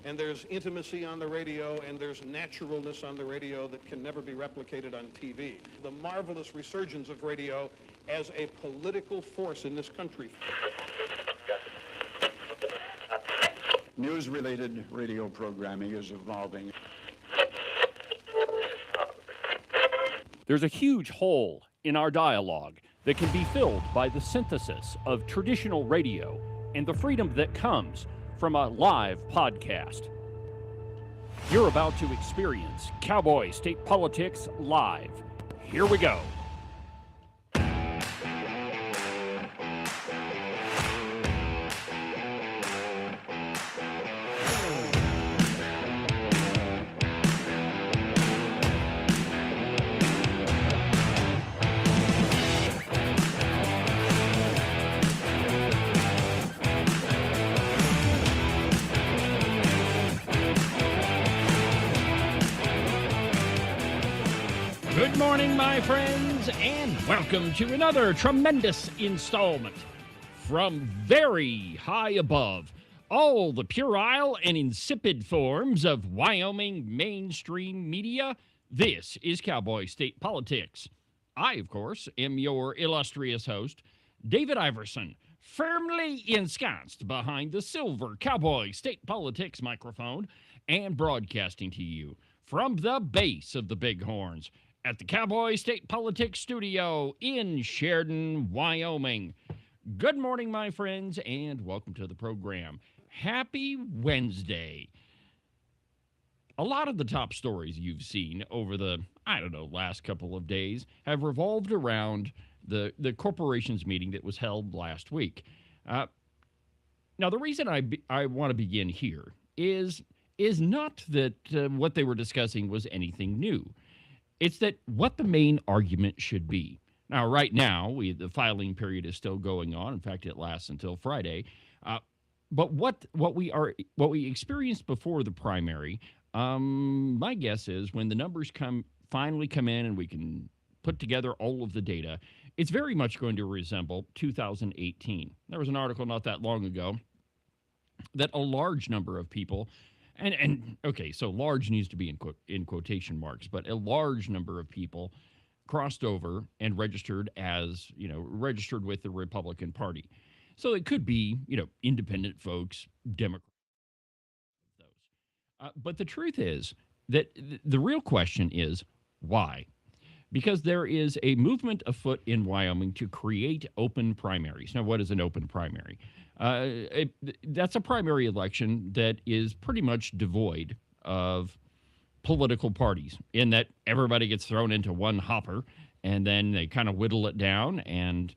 and there's intimacy on the radio, and there's naturalness on the radio that can never be replicated on TV. The marvelous resurgence of radio as a political force in this country. News-related radio programming is evolving. There's a huge hole in our dialogue that can be filled by the synthesis of traditional radio and the freedom that comes from a live podcast. You're about to experience Cowboy State Politics live. Here we go. Good morning, my friends, and welcome to another tremendous installment from very high above all the puerile and insipid forms of Wyoming mainstream media. This is Cowboy State Politics. I, of course, am your illustrious host, David Iverson, firmly ensconced behind the silver Cowboy State Politics microphone and broadcasting to you from the base of the Bighorns at the Cowboy State Politics Studio in Sheridan, Wyoming. Good morning, my friends, and welcome to the program. Happy Wednesday. A lot of the top stories you've seen over the, last couple of days have revolved around the corporations meeting that was held last week. Now, the reason I want to begin here is not that what they were discussing was anything new. It's that what the main argument should be. Now, right now, the filing period is still going on. In fact, it lasts until Friday. But what we experienced before the primary, my guess is when the numbers finally come in and we can put together all of the data, it's very much going to resemble 2018. There was an article not that long ago that a large number of people. Okay, so large needs to be in quotation marks, but a large number of people crossed over and registered registered with the Republican Party. So it could be, independent folks, Democrats, those. But the truth is that the real question is why? Because there is a movement afoot in Wyoming to create open primaries. Now, what is an open primary? That's a primary election that is pretty much devoid of political parties in that everybody gets thrown into one hopper and then they kind of whittle it down. And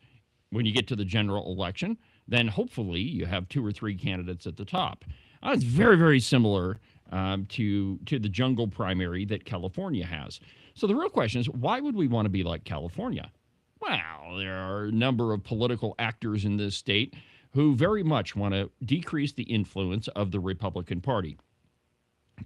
when you get to the general election, then hopefully you have two or three candidates at the top. It's very, very similar to the jungle primary that California has. So the real question is, why would we want to be like California? Well, there are a number of political actors in this state who very much want to decrease the influence of the Republican Party.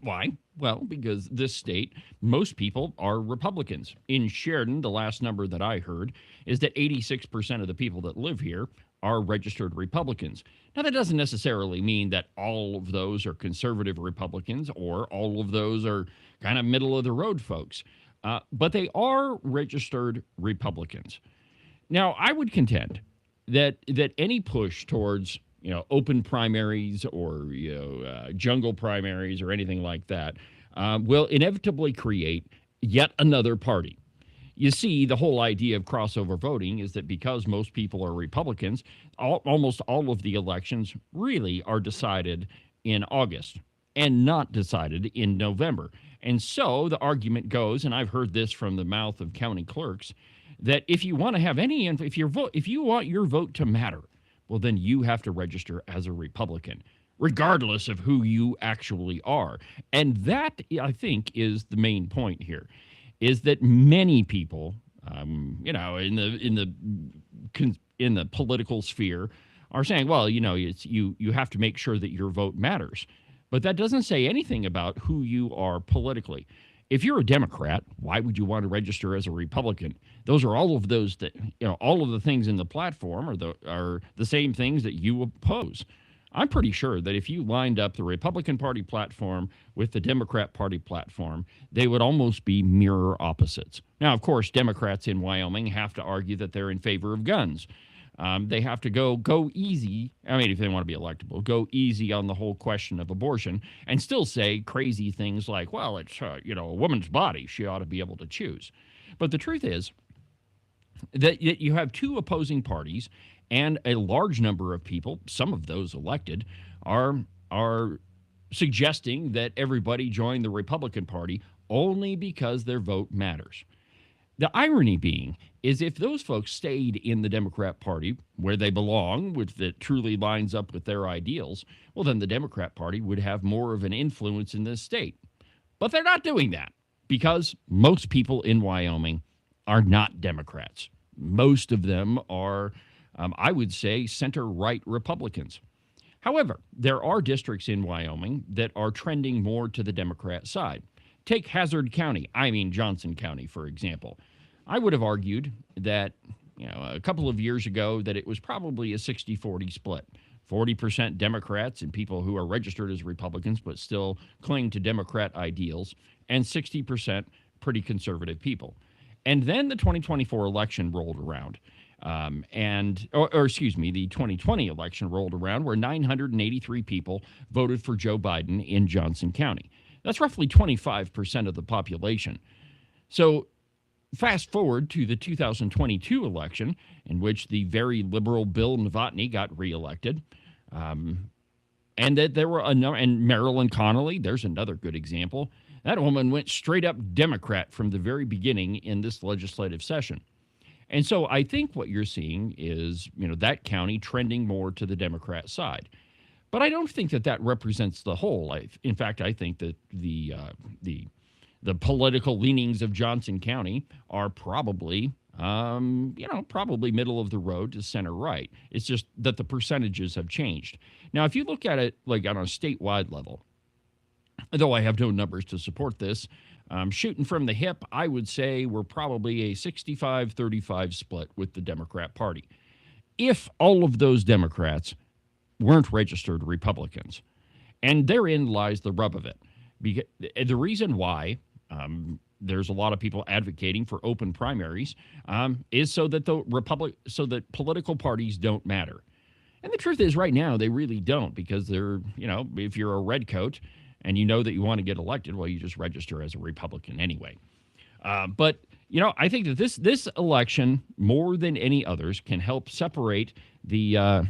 Why? Well, because this state, most people are Republicans. In Sheridan, the last number that I heard is that 86% of the people that live here are registered Republicans. Now, that doesn't necessarily mean that all of those are conservative Republicans or all of those are kind of middle-of-the-road folks. But they are registered Republicans. Now, I would contend that any push towards open primaries or jungle primaries or anything like that will inevitably create yet another party. You see, the whole idea of crossover voting is that because most people are Republicans, almost all of the elections really are decided in August and not decided in November. And so the argument goes, and I've heard this from the mouth of county clerks, that if you want to have if you want your vote to matter, well, then you have to register as a Republican, regardless of who you actually are. And that, I think, is the main point here, is that many people, in the political sphere, are saying, well, you have to make sure that your vote matters. But that doesn't say anything about who you are politically. If you're a Democrat, why would you want to register as a Republican? Those are all of all of the things in the platform are the same things that you oppose. I'm pretty sure that if you lined up the Republican Party platform with the Democrat Party platform, they would almost be mirror opposites. Now, of course, Democrats in Wyoming have to argue that they're in favor of guns. They have to go easy. I mean, if they want to be electable, go easy on the whole question of abortion, and still say crazy things like, "Well, it's a woman's body; she ought to be able to choose." But the truth is that you have two opposing parties, and a large number of people, some of those elected, are suggesting that everybody join the Republican Party only because their vote matters. The irony being is if those folks stayed in the Democrat Party where they belong, which that truly lines up with their ideals, well, then the Democrat Party would have more of an influence in this state. But they're not doing that because most people in Wyoming are not Democrats. Most of them are, I would say, center-right Republicans. However, there are districts in Wyoming that are trending more to the Democrat side. Take Johnson County, for example. I would have argued that, a couple of years ago that it was probably a 60-40 split. 40% Democrats and people who are registered as Republicans but still cling to Democrat ideals, and 60% pretty conservative people. And then the 2024 election rolled around. The 2020 election rolled around where 983 people voted for Joe Biden in Johnson County. That's roughly 25% of the population. So fast forward to the 2022 election, in which the very liberal Bill Novotny got reelected, and that there were and Marilyn Connolly, there's another good example. That woman went straight up Democrat from the very beginning in this legislative session. And so I think what you're seeing is, that county trending more to the Democrat side. But I don't think that represents the whole. In fact, I think that the political leanings of Johnson County are probably, probably middle of the road to center right. It's just that the percentages have changed. Now, if you look at it like on a statewide level, though I have no numbers to support this, shooting from the hip, I would say we're probably a 65-35 split with the Democrat Party. If all of those Democrats weren't registered Republicans. And therein lies the rub of it. The reason why there's a lot of people advocating for open primaries is so that political parties don't matter. And the truth is right now they really don't, because they're, if you're a redcoat and that you want to get elected, well, you just register as a Republican anyway. But I think that this election, more than any others, can help separate the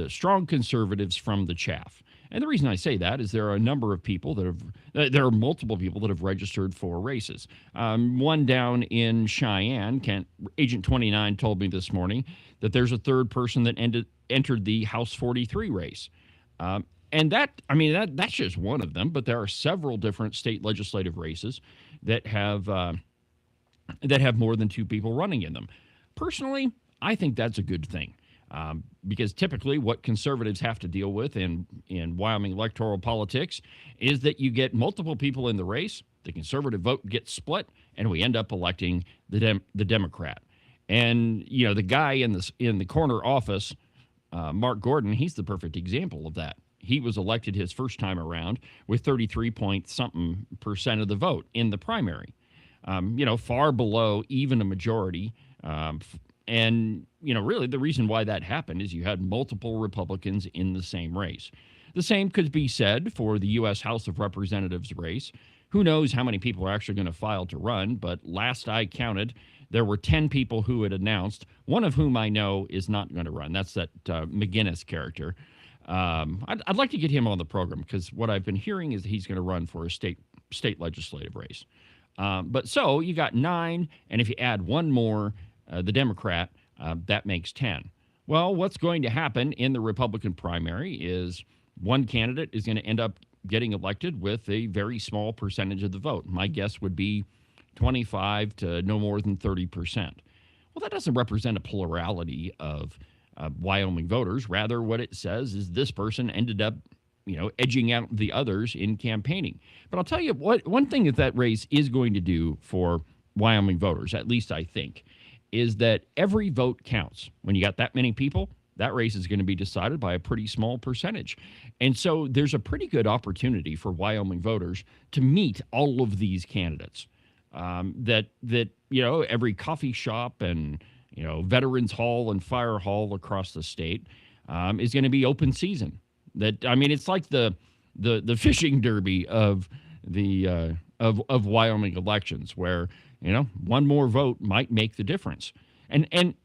strong conservatives from the chaff. And the reason I say that is there are a number of people there are multiple people that have registered for races. One down in Cheyenne, Agent 29 told me this morning that there's a third person that entered the House 43 race. And that's just one of them, but there are several different state legislative races that have more than two people running in them. Personally, I think that's a good thing. Because typically what conservatives have to deal with in Wyoming electoral politics is that you get multiple people in the race, the conservative vote gets split, and we end up electing the Democrat. And, the guy in the corner office, Mark Gordon, he's the perfect example of that. He was elected his first time around with 33-point-something% of the vote in the primary, far below even a majority. And, really the reason why that happened is you had multiple Republicans in the same race. The same could be said for the U.S. House of Representatives race. Who knows how many people are actually going to file to run, but last I counted, there were 10 people who had announced, one of whom I know is not going to run. That's that McGinnis character. I'd like to get him on the program because what I've been hearing is that he's going to run for a state legislative race. But so you got 9, and if you add one more, the Democrat, that makes 10. Well, what's going to happen in the Republican primary is one candidate is going to end up getting elected with a very small percentage of the vote. My guess would be 25 to no more than 30%. Well, that doesn't represent a plurality of Wyoming voters. Rather, what it says is this person ended up, edging out the others in campaigning. But I'll tell you what, one thing that race is going to do for Wyoming voters, at least I think, is that every vote counts. When you got that many people, that race is going to be decided by a pretty small percentage. And so there's a pretty good opportunity for Wyoming voters to meet all of these candidates. That every coffee shop and Veterans Hall and Fire Hall across the state is going to be open season. It's like the fishing derby of the of Wyoming elections, where one more vote might make the difference. And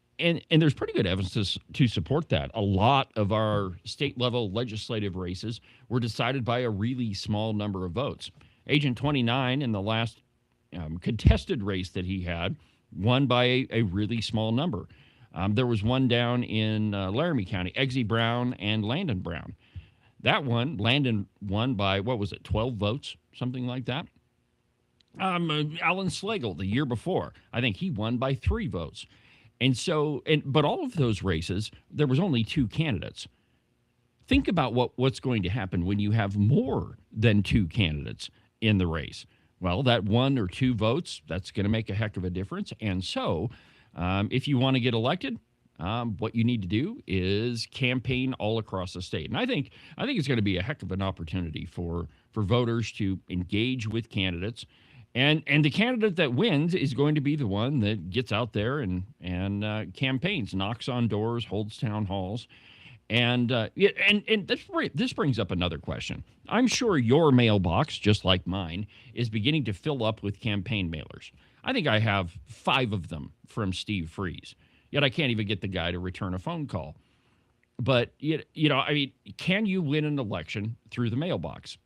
there's pretty good evidence to support that. A lot of our state level legislative races were decided by a really small number of votes. Agent 29 in the last contested race that he had won by a really small number. There was one down in Laramie County, Eggsy Brown and Landon Brown. That one, Landon won by, 12 votes, something like that. Alan Slagle, the year before, I think he won by 3 votes. But all of those races, there was only 2 candidates. Think about what's going to happen when you have more than 2 candidates in the race. Well, that 1 or 2 votes, that's going to make a heck of a difference. And so if you want to get elected, what you need to do is campaign all across the state. And I think it's going to be a heck of an opportunity for voters to engage with candidates. And the candidate that wins is going to be the one that gets out there and campaigns, knocks on doors, holds town halls. And this brings up another question. I'm sure your mailbox, just like mine, is beginning to fill up with campaign mailers. I think I have 5 of them from Steve Freeze. Yet I can't even get the guy to return a phone call. But, can you win an election through the mailbox?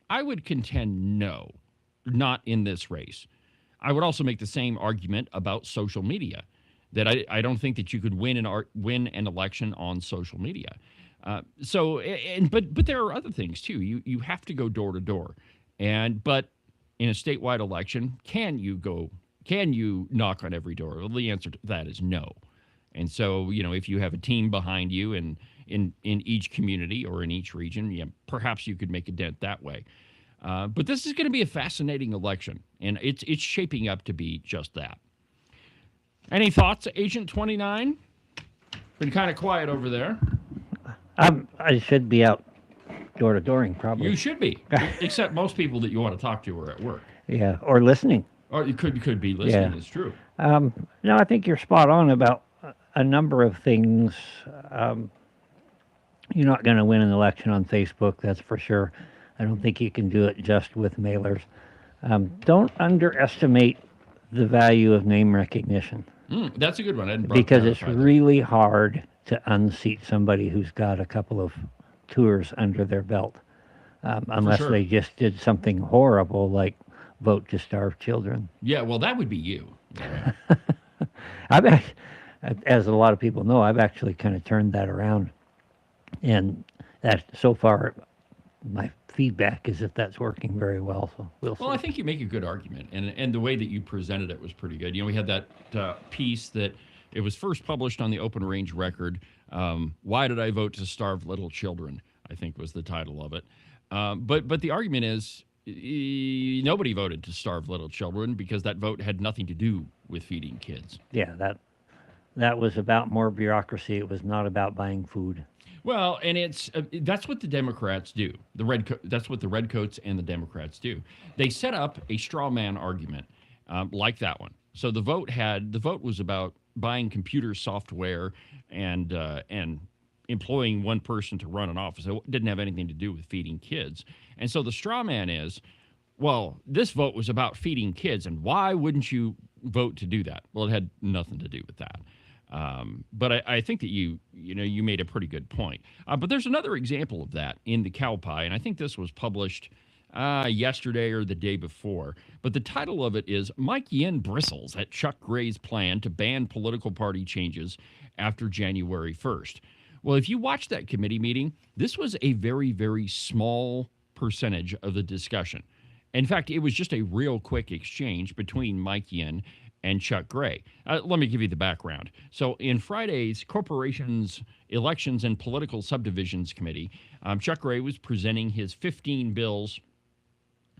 I would contend no, not in this race. I would also make the same argument about social media, that I don't think that you could win an election on social media. But there are other things too. You have to go door to door, but in a statewide election, can you knock on every door? Well, the answer to that is no. And so if you have a team behind you in each community or in each region, perhaps you could make a dent that way. But this is going to be a fascinating election, and it's shaping up to be just that. Any thoughts, Agent 29? Been kind of quiet over there. I should be out door-to-dooring, probably. You should be, except most people that you want to talk to are at work. Yeah, or listening. Or you could be listening, It's true. No, I think you're spot on about a number of things. You're not going to win an election on Facebook, that's for sure. I don't think you can do it just with mailers. Don't underestimate the value of name recognition. That's a good one. Because it's really hard to unseat somebody who's got a couple of tours under their belt, unless they just did something horrible like vote to starve children. Yeah, well, that would be you. As a lot of people know, I've actually kind of turned that around. And that, so far, my feedback is that that's working very well. So we'll see. Well, I think you make a good argument, and the way that you presented it was pretty good. We had that piece that it was first published on the Open Range Record. Why did I vote to starve little children? I think was the title of it. But the argument is nobody voted to starve little children because that vote had nothing to do with feeding kids. Yeah, that was about more bureaucracy. It was not about buying food. Well, and that's what the Democrats do. That's what the Redcoats and the Democrats do. They set up a straw man argument like that one. So the vote was about buying computer software and employing one person to run an office. It didn't have anything to do with feeding kids. And so the straw man is, well, this vote was about feeding kids, and why wouldn't you vote to do that? Well, it had nothing to do with that. But I think that you made a pretty good point. But there's another example of that in the Cow Pie, and I think this was published yesterday or the day before. But the title of it is Mike Yin Bristles at Chuck Gray's Plan to Ban Political Party Changes After January 1st. Well, if you watch that committee meeting, this was a very, very small percentage of the discussion. In fact, it was just a real quick exchange between Mike Yin and Chuck Gray. Let me give you the background. So in Friday's Corporations, Elections, and Political Subdivisions Committee, Chuck Gray was presenting his 15 bills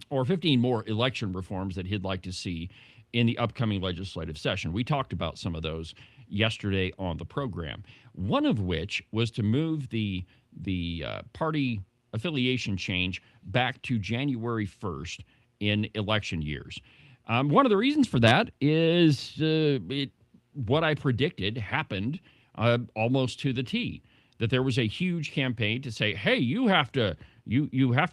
or 15 more election reforms that he'd like to see in the upcoming legislative session. We talked about some of those yesterday on the program. One of which was to move the party affiliation change back to January 1st in election years. One of the reasons for that is what I predicted happened almost to the T. That there was a huge campaign to say, "Hey, you have to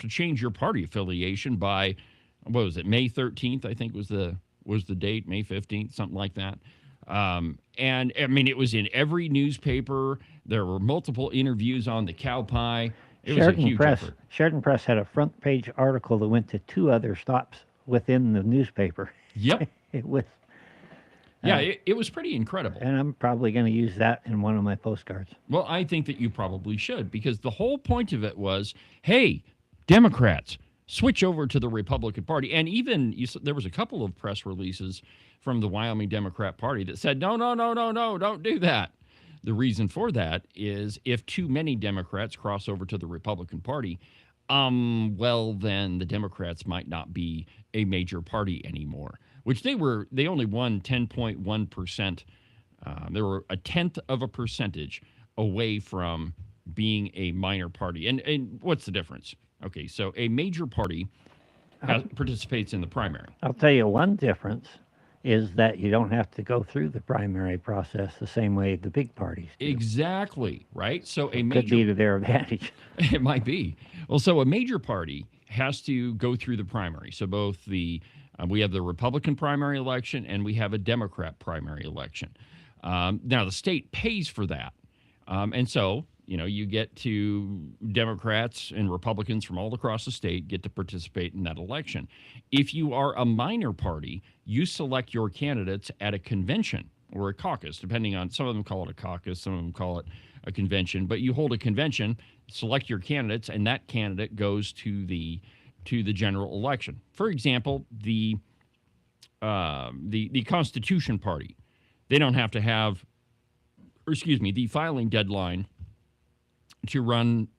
change your party affiliation by, what was it, May 13th? I think was the date, May 15th, something like that." And I mean, it was in every newspaper. There were multiple interviews on the Cowboy. It was a huge effort. Sheridan Press had a front page article that went to 2 other stops within the newspaper. Yep. It was. It was pretty incredible. And I'm probably going to use that in one of my postcards. Well, I think that you probably should, because the whole point of it was, hey, Democrats, switch over to the Republican Party. And even there was a couple of press releases from the Wyoming Democrat Party that said, no, don't do that. The reason for that is if too many Democrats cross over to the Republican Party, well, then the Democrats might not be a major party anymore, which they only won 10.1%. They were 0.1% away from being a minor party. And what's the difference? Okay, so a major party participates in the primary. I'll tell you one difference is that you don't have to go through the primary process the same way the big parties do. Exactly, right? So a major, could be to their advantage. It might be. Well, so a major party has to go through the primary. So both we have the Republican primary election and we have a Democrat primary election. Now, the state pays for that. And so, you get to Democrats and Republicans from all across the state get to participate in that election. If you are a minor party, you select your candidates at a convention or a caucus, depending on, some of them call it a caucus, some of them call it a convention, but you hold a convention, select your candidates, and that candidate goes to the general election. For example, the Constitution Party, they don't have to have, the filing deadline to run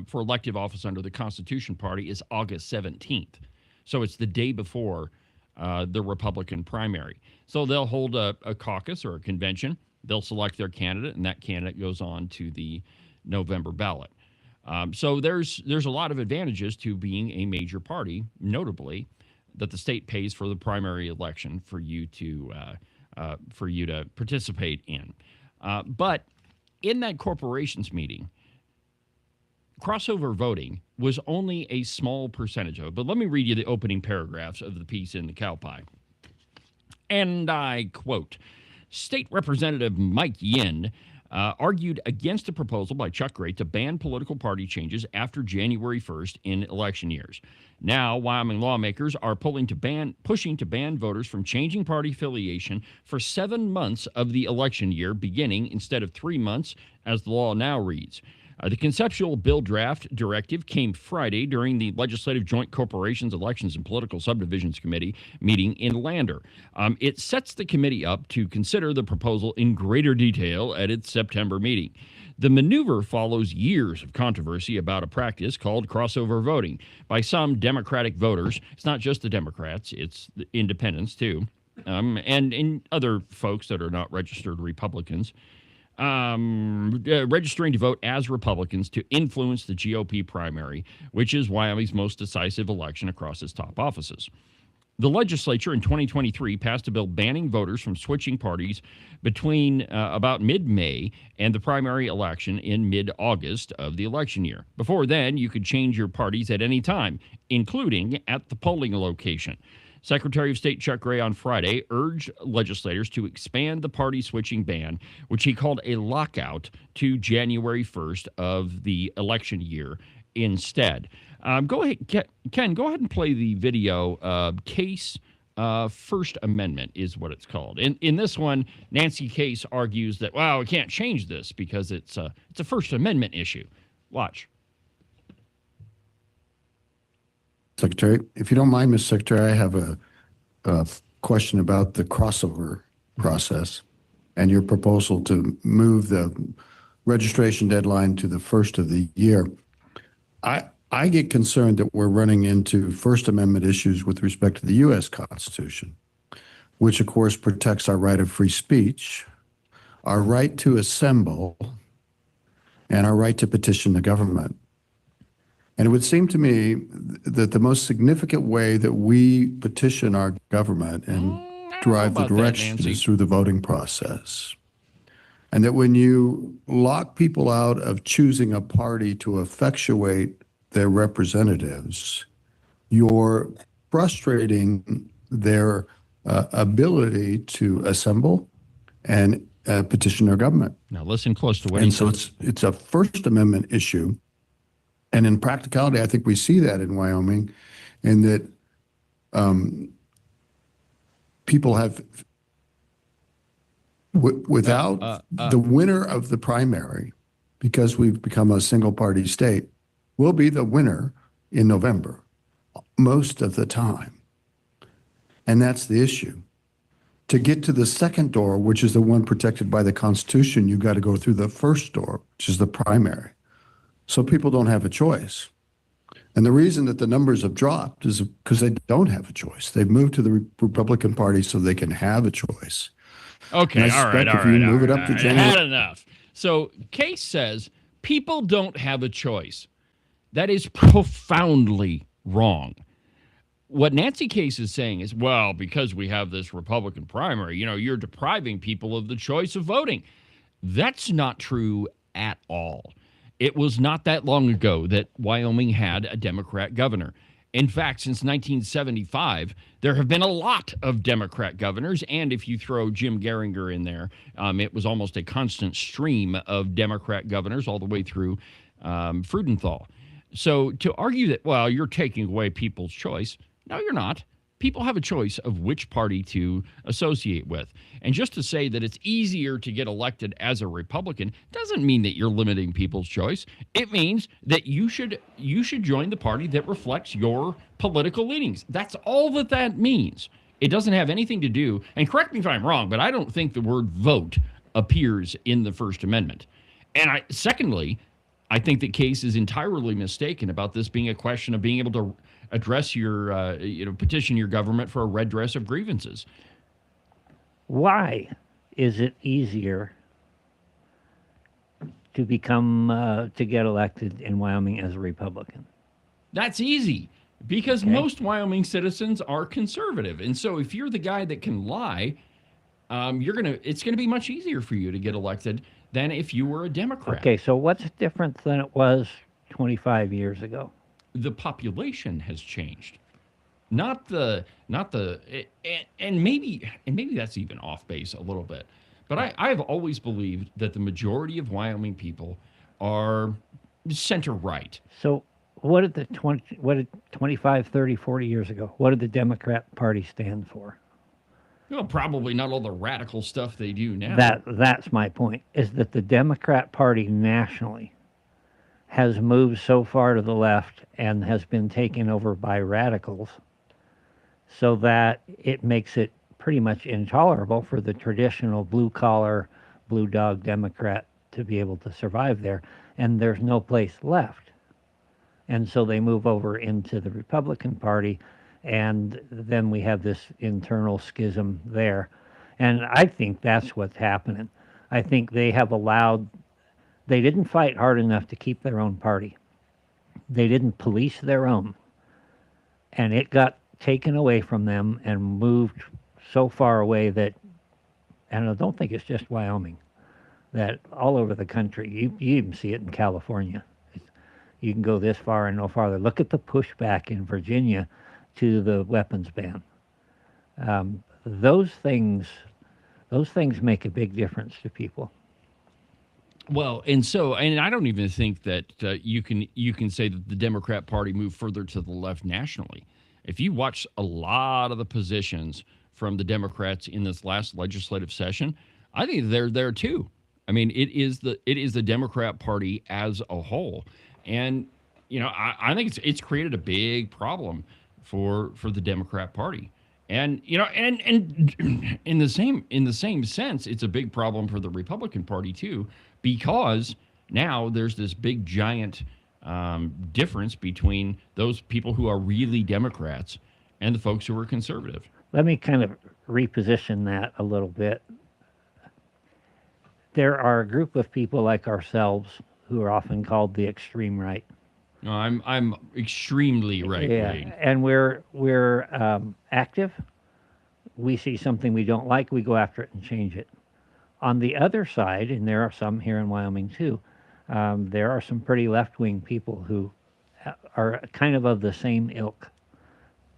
for elective office under the Constitution Party is August 17th. So it's the day before the Republican primary. So they'll hold a caucus or a convention. They'll select their candidate, and that candidate goes on to the November ballot. So there's a lot of advantages to being a major party, notably that the state pays for the primary election for you to participate in. But in that corporations meeting, crossover voting was only a small percentage of it. But let me read you the opening paragraphs of the piece in the Cowboy. And I quote, State Representative Mike Yin argued against a proposal by Chuck Gray to ban political party changes after January 1st in election years. Now, Wyoming lawmakers are pushing to ban voters from changing party affiliation for 7 months of the election year, beginning instead of 3 months, as the law now reads. The conceptual bill draft directive came Friday during the Legislative Joint Corporations, Elections, and Political Subdivisions Committee meeting in Lander. It sets the committee up to consider the proposal in greater detail at its September meeting. The maneuver follows years of controversy about a practice called crossover voting by some Democratic voters. It's not just the Democrats, it's the independents too, and other folks that are not registered Republicans. Registering to vote as Republicans to influence the GOP primary, which is Wyoming's most decisive election across its top offices. The legislature in 2023 passed a bill banning voters from switching parties between about mid-May and the primary election in mid-August of the election year. Before then, you could change your parties at any time, including at the polling location. Secretary of State Chuck Gray on Friday urged legislators to expand the party switching ban, which he called a lockout, to January 1st of the election year instead. Go ahead, Ken, go ahead and play the video. Case First Amendment is what it's called. In this one, Nancy Case argues that, well, we can't change this because it's a First Amendment issue. Watch. Secretary, if you don't mind, Ms. Secretary, I have a question about the crossover process and your proposal to move the registration deadline to the first of the year. I get concerned that we're running into First Amendment issues with respect to the U.S. Constitution, which of course protects our right of free speech, our right to assemble and our right to petition the government. And it would seem to me that the most significant way that we petition our government and drive the direction is through the voting process. And that when you lock people out of choosing a party to effectuate their representatives, you're frustrating their ability to assemble and petition their government. Now listen close to what and so it's a First Amendment issue. And in practicality, I think we see that in Wyoming, in that people have, without the winner of the primary, because we've become a single party state, will be the winner in November most of the time. And that's the issue. To get to the second door, which is the one protected by the Constitution, you've got to go through the first door, which is the primary. So people don't have a choice. And the reason that the numbers have dropped is because they don't have a choice. They've moved to the Republican Party so they can have a choice. Okay, all right. If you move it up to January. Had enough. So Case says people don't have a choice. That is profoundly wrong. What Nancy Case is saying is, well, because we have this Republican primary, you're depriving people of the choice of voting. That's not true at all. It was not that long ago that Wyoming had a Democrat governor. In fact, since 1975, there have been a lot of Democrat governors, and if you throw Jim Geringer in there, it was almost a constant stream of Democrat governors all the way through Freudenthal. So to argue that, well, you're taking away people's choice, no, you're not. People have a choice of which party to associate with. And just to say that it's easier to get elected as a Republican doesn't mean that you're limiting people's choice. It means that you should join the party that reflects your political leanings. That's all that means. It doesn't have anything to do, and correct me if I'm wrong, but I don't think the word vote appears in the First Amendment. And secondly, I think that Case is entirely mistaken about this being a question of being able to address your, petition your government for a redress of grievances. Why is it easier to to get elected in Wyoming as a Republican? That's easy because most Wyoming citizens are conservative. And so if you're the guy that can lie, it's going to be much easier for you to get elected than if you were a Democrat. Okay, so what's different than it was 25 years ago? The population has changed, and maybe that's even off base a little bit, but I've always believed that the majority of Wyoming people are center right. So what did 25, 30, 40 years ago, what did the Democrat Party stand for? Well, probably not all the radical stuff they do now. That's my point, is that the Democrat Party nationally has moved so far to the left and has been taken over by radicals so that it makes it pretty much intolerable for the traditional blue-collar, blue-dog Democrat to be able to survive there, and there's no place left. And so they move over into the Republican Party, and then we have this internal schism there. And I think that's what's happening. I think they didn't fight hard enough to keep their own party. They didn't police their own. And it got taken away from them and moved so far away that, and I don't think it's just Wyoming, that all over the country, you even see it in California. You can go this far and no farther. Look at the pushback in Virginia to the weapons ban. Those things make a big difference to people. Well, and I don't even think that you can say that the Democrat Party moved further to the left nationally. If you watch a lot of the positions from the Democrats in this last legislative session, I think they're there too. I mean, it is the Democrat Party as a whole, and I think it's created a big problem for the Democrat Party. And and in the same sense, it's a big problem for the Republican Party too, because now there's this big giant difference between those people who are really Democrats and the folks who are conservative. Let me kind of reposition that a little bit. there are a group of people like ourselves who are often called the extreme right. No, I'm extremely right wing. And we're active. We see something we don't like, we go after it and change it. On the other side, and there are some here in Wyoming too, there are some pretty left-wing people who are kind of the same ilk.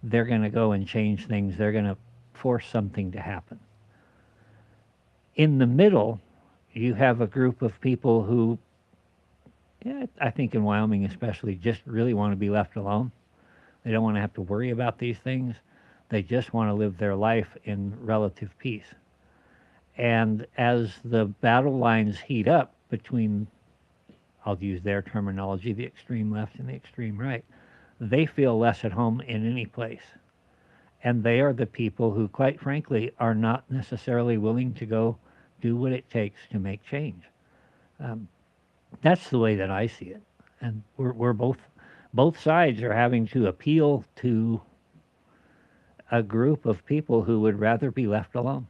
They're going to go and change things. They're going to force something to happen. In the middle, you have a group of people who, I think in Wyoming especially, just really want to be left alone. They don't want to have to worry about these things. They just want to live their life in relative peace. And as the battle lines heat up between, I'll use their terminology, the extreme left and the extreme right, they feel less at home in any place. And they are the people who, quite frankly, are not necessarily willing to go do what it takes to make change. That's the way that I see it. And we're both sides are having to appeal to a group of people who would rather be left alone.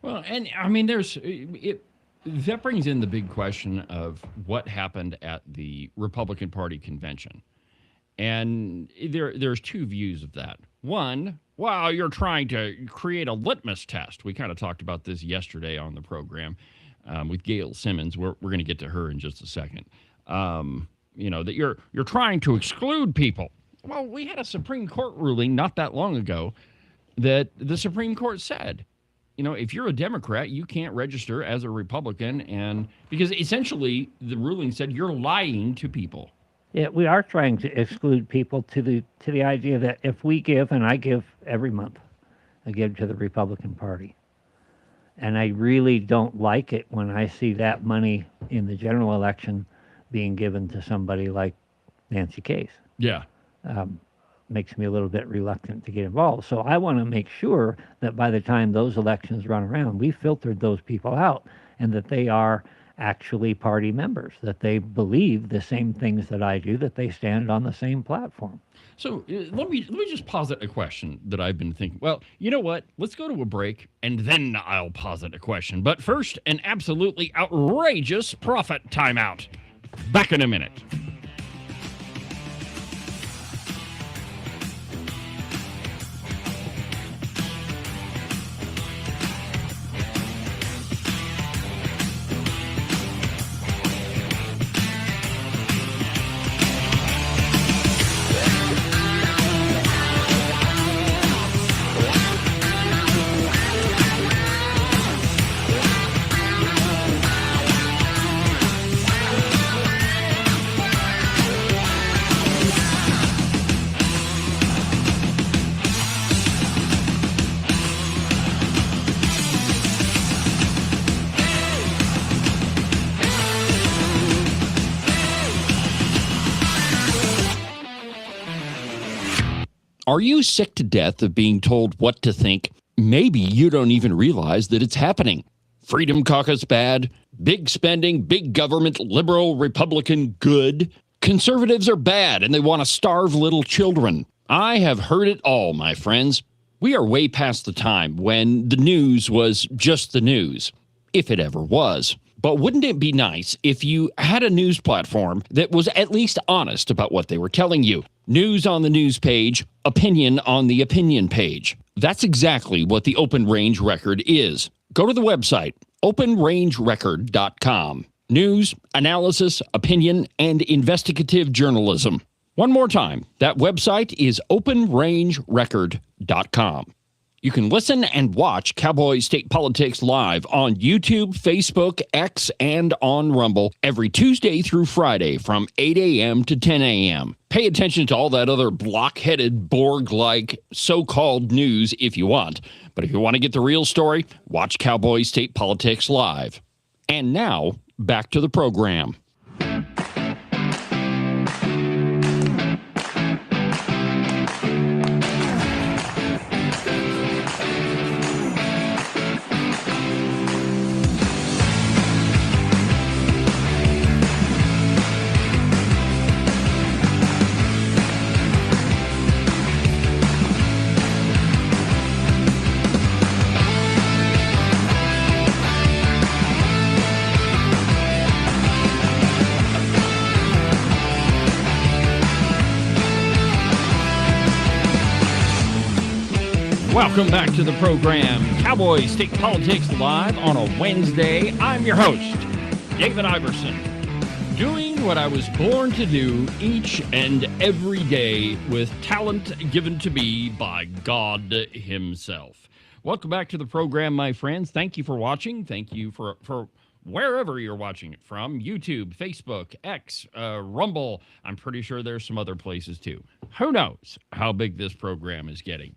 Well, and I mean, that brings in the big question of what happened at the Republican Party convention. And there's two views of that. One, wow, you're trying to create a litmus test. We kind of talked about this yesterday on the program with Gail Simmons. We're going to get to her in just a second. That you're trying to exclude people. Well, we had a Supreme Court ruling not that long ago that the Supreme Court said, if you're a Democrat, you can't register as a Republican, and because essentially the ruling said you're lying to people. Yeah, we are trying to exclude people to the idea that if we give, and I give every month, I give to the Republican Party. And I really don't like it when I see that money in the general election being given to somebody like Nancy Case. Yeah. Makes me a little bit reluctant to get involved. So I want to make sure that by the time those elections run around, we filtered those people out and that they are actually party members, that they believe the same things that I do, that they stand on the same platform. So let me just posit a question that I've been thinking. Well, you know what? Let's go to a break, and then I'll posit a question. But first, an absolutely outrageous profit timeout. Back in a minute. Are you sick to death of being told what to think? Maybe you don't even realize that it's happening. Freedom Caucus bad, big spending, big government, liberal, Republican good. Conservatives are bad and they want to starve little children. I have heard it all, my friends. We are way past the time when the news was just the news, if it ever was. But wouldn't it be nice if you had a news platform that was at least honest about what they were telling you? News on the news page, opinion on the opinion page. That's exactly what the Open Range Record is. Go to the website, openrangerecord.com. News, analysis, opinion, and investigative journalism. One more time, that website is openrangerecord.com. You can listen and watch Cowboy State Politics live on YouTube, Facebook, X, and on Rumble every Tuesday through Friday from 8 a.m. to 10 a.m. Pay attention to all that other block-headed, Borg-like so-called news if you want. But if you want to get the real story, watch Cowboy State Politics live. And now, back to the program. Welcome back to the program, Cowboy State Politics Live on a Wednesday. I'm your host, David Iverson, doing what I was born to do each and every day with talent given to me by God himself. Welcome back to the program, my friends. Thank you for watching. Thank you for wherever you're watching it from, YouTube, Facebook, X, Rumble. I'm pretty sure there's some other places too. Who knows how big this program is getting.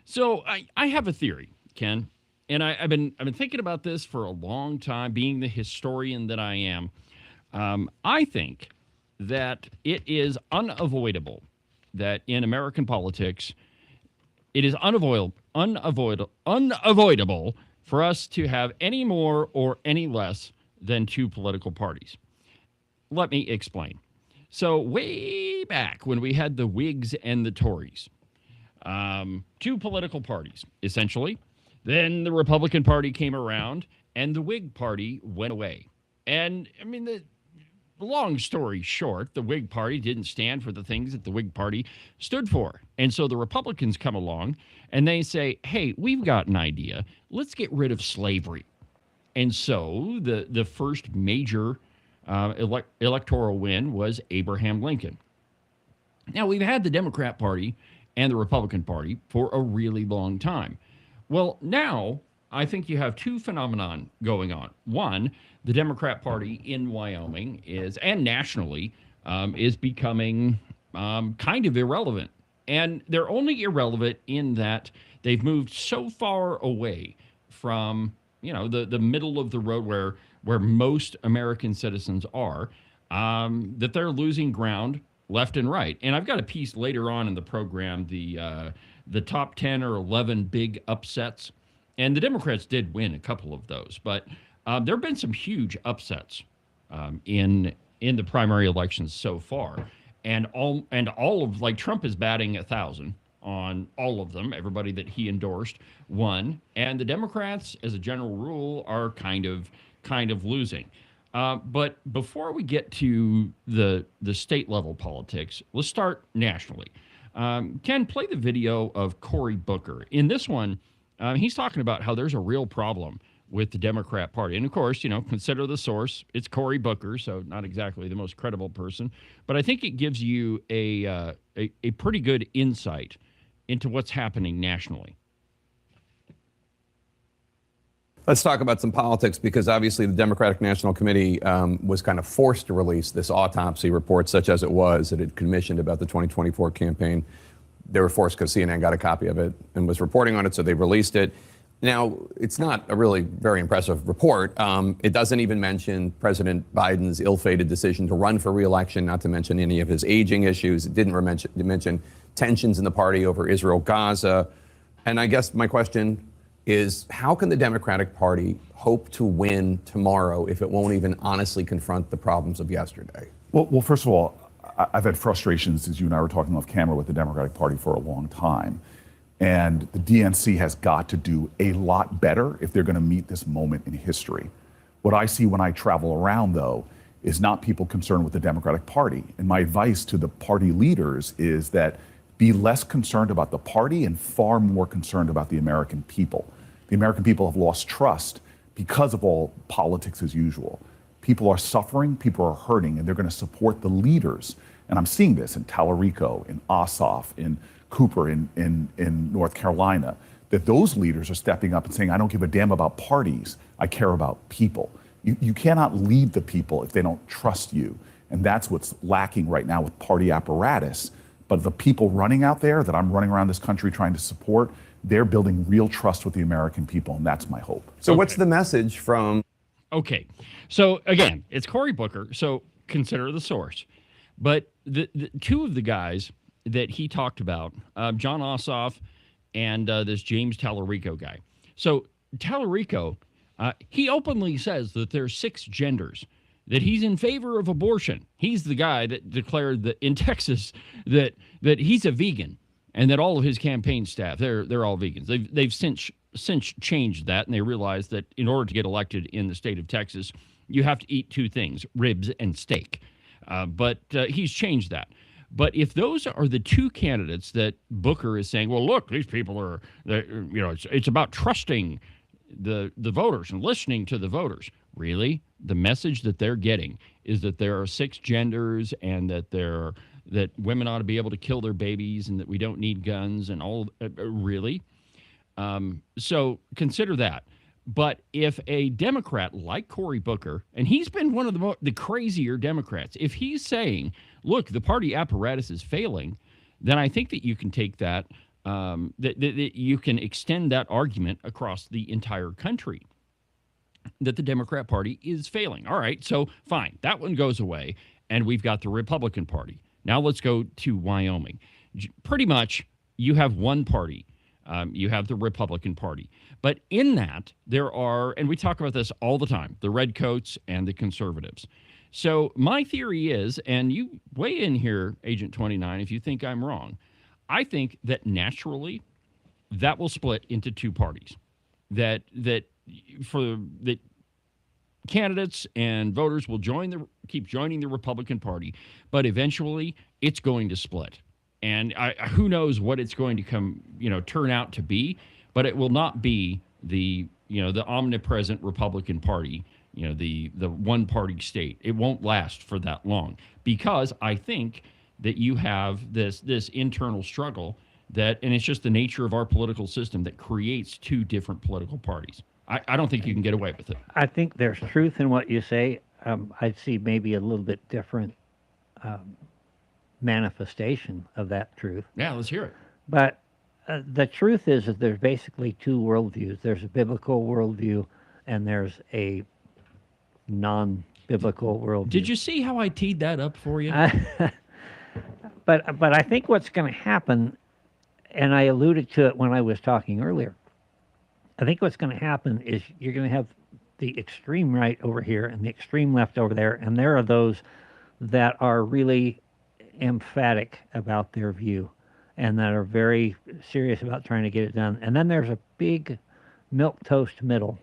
So I have a theory, Ken, and I've been thinking about this for a long time, being the historian that I am. I think that it is unavoidable that in American politics, it is unavoidable for us to have any more or any less than two political parties. Let me explain. So way back when we had the Whigs and the Tories, two political parties, essentially. Then the Republican Party came around, and the Whig Party went away. And, I mean, the long story short, the Whig Party didn't stand for the things that the Whig Party stood for. And so the Republicans come along, and they say, hey, we've got an idea. Let's get rid of slavery. And so the first major electoral win was Abraham Lincoln. Now, we've had the Democrat Party and the Republican Party for a really long time. Well, now I think you have two phenomenon going on. One, the Democrat Party in Wyoming and nationally, is becoming kind of irrelevant. And they're only irrelevant in that they've moved so far away from, the middle of the road where most American citizens are, that they're losing ground left and right. And I've got a piece later on in the program, the top 10 or 11 big upsets. And the Democrats did win a couple of those, but there have been some huge upsets in the primary elections so far. And all of, like, Trump is batting 1,000 on all of them. Everybody that he endorsed won. And the Democrats, as a general rule, are kind of losing. But before we get to the state level politics, let's start nationally. Ken, play the video of Cory Booker. In this one, he's talking about how there's a real problem with the Democrat Party. And of course, consider the source. It's Cory Booker, so not exactly the most credible person. But I think it gives you a pretty good insight into what's happening nationally. Let's talk about some politics, because obviously the Democratic National Committee was kind of forced to release this autopsy report, such as it was, that it commissioned about the 2024 campaign. They were forced because CNN got a copy of it and was reporting on it, so they released it. Now, it's not a really very impressive report. It doesn't even mention President Biden's ill-fated decision to run for re-election, not to mention any of his aging issues. It didn't mention tensions in the party over Israel-Gaza. And I guess my question is, how can the Democratic Party hope to win tomorrow if it won't even honestly confront the problems of yesterday? Well, first of all, I've had frustrations, as you and I were talking off camera, with the Democratic Party for a long time. And the DNC has got to do a lot better if they're going to meet this moment in history. What I see when I travel around, though, is not people concerned with the Democratic Party. And my advice to the party leaders is that be less concerned about the party and far more concerned about the American people. The American people have lost trust because of all politics as usual. People are suffering, people are hurting, and they're going to support the leaders. And I'm seeing this in Tallarico, in Ossoff, in Cooper, in North Carolina, that those leaders are stepping up and saying, I don't give a damn about parties, I care about people. You cannot lead the people if they don't trust you. And that's what's lacking right now with party apparatus. But the people running out there that I'm running around this country trying to support, they're building real trust with the American people, and that's my hope. So what's the message from... Okay. So, again, it's Cory Booker, so consider the source. But the two of the guys that he talked about, John Ossoff and this James Tallarico guy. So Tallarico, he openly says that there's 6 genders, that he's in favor of abortion. He's the guy that declared that in Texas that he's a vegan, and that all of his campaign staff, they're all vegans. They've since changed that, and they realized that in order to get elected in the state of Texas, you have to eat 2 things, ribs and steak. But he's changed that. But if those are the two candidates that Booker is saying, well, look, these people are, it's about trusting the voters and listening to the voters. Really, the message that they're getting is that there are 6 genders and that women ought to be able to kill their babies and that we don't need guns and all. Really, so consider that. But if a Democrat like Cory Booker, and he's been one of the crazier Democrats, if he's saying, look, the party apparatus is failing, then I think that you can take that, that you can extend that argument across the entire country, that the Democrat Party is failing. All right, so fine, that one goes away, and we've got the Republican Party. Now let's go to Wyoming. Pretty much, you have one party. You have the Republican Party. But in that, there are, and we talk about this all the time, the redcoats and the conservatives. So my theory is, and you weigh in here, Agent 29, if you think I'm wrong, I think that naturally that will split into 2 parties. That candidates and voters will keep joining the Republican Party, but eventually it's going to split. And who knows what it's going to turn out to be, but it will not be the omnipresent Republican Party, the one-party state. It won't last for that long, because I think that you have this internal struggle and it's just the nature of our political system that creates 2 different political parties. I don't think you can get away with it. I think there's truth in what you say. I'd see maybe a little bit different manifestation of that truth. Yeah, let's hear it. But the truth is that there's basically 2 worldviews. There's a biblical worldview, and there's a non-biblical worldview. Did you see how I teed that up for you? But I think what's going to happen, and I alluded to it when I was talking earlier, I think what's going to happen is you're going to have the extreme right over here and the extreme left over there, and there are those that are really emphatic about their view and that are very serious about trying to get it done. And then there's a big milquetoast middle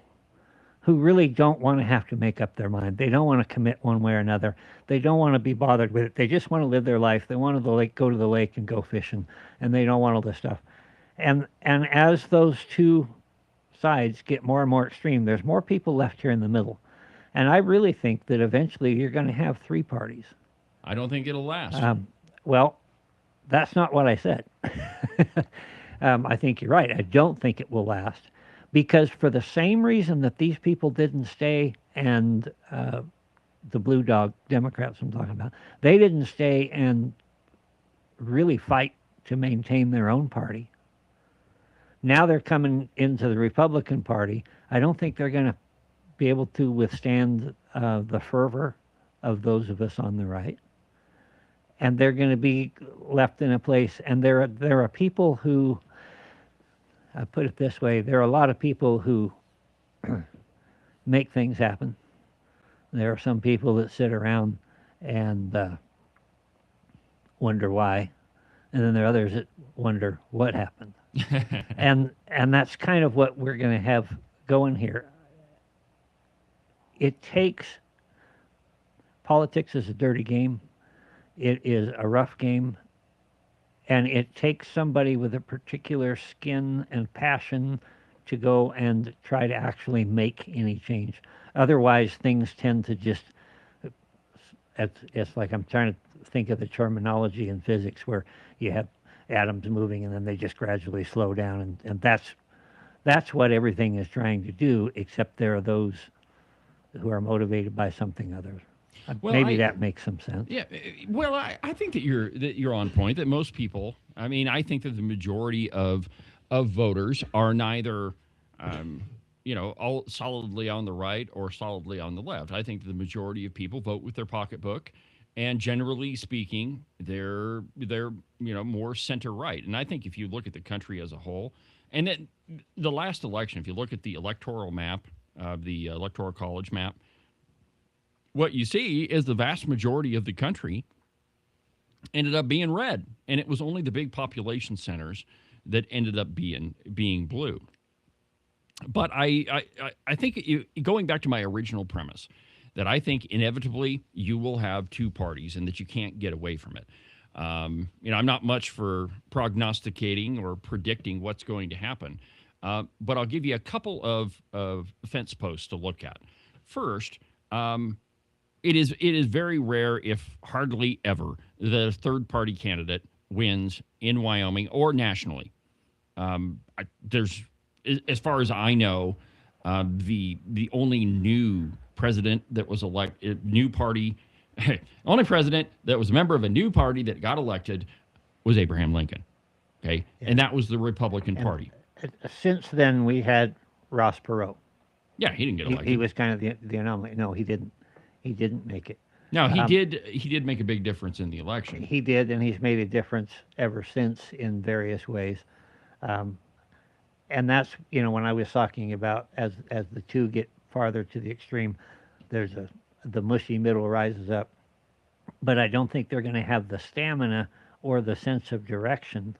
who really don't want to have to make up their mind. They don't want to commit one way or another. They don't want to be bothered with it. They just want to live their life. They want to go to the lake and go fishing, and they don't want all this stuff. And as those 2 sides get more and more extreme, there's more people left here in the middle. And I really think that eventually you're going to have 3 parties. I don't think it'll last. Well, that's not what I said. I think you're right. I don't think it will last, because for the same reason that these people didn't stay, and the blue dog Democrats I'm talking about, they didn't stay and really fight to maintain their own party. Now they're coming into the Republican Party. I don't think they're going to be able to withstand the fervor of those of us on the right. And they're going to be left in a place. And there are people who, I put it this way, there are a lot of people who make things happen. There are some people that sit around and wonder why. And then there are others that wonder what happened. and that's kind of what we're going to have going here. It takes, politics is a dirty game. It is a rough game, and it takes somebody with a particular skin and passion to go and try to actually make any change. Otherwise, things tend to just, it's like I'm trying to think of the terminology in physics where you have atoms moving and then they just gradually slow down, and that's what everything is trying to do, except there are those who are motivated by something other. Well, maybe that makes some sense. Yeah. Well, I think that you're on point. That most people, I mean, I think that the majority of voters are neither, all solidly on the right or solidly on the left. I think the majority of people vote with their pocketbook, and generally speaking, they're more center right. And I think if you look at the country as a whole, and then the last election, if you look at the electoral map, the Electoral College map, what you see is the vast majority of the country ended up being red, and it was only the big population centers that ended up being blue. But I think, going back to my original premise, that I think inevitably you will have 2 parties and that you can't get away from it. I'm not much for prognosticating or predicting what's going to happen, but I'll give you a couple of fence posts to look at. First, it is very rare, if hardly ever, that a third party candidate wins in Wyoming or nationally. There's, as far as I know, the only new president that was elected, new party, only president that was a member of a new party that got elected was Abraham Lincoln. Okay, and that was the Republican Party. Since then, we had Ross Perot. Yeah, he didn't get elected. He was kind of the anomaly. No, he didn't. He didn't make it. No, he did. He did make a big difference in the election. He did, and he's made a difference ever since in various ways. And that's, when I was talking about as the two get farther to the extreme, the mushy middle rises up. But I don't think they're going to have the stamina or the sense of direction.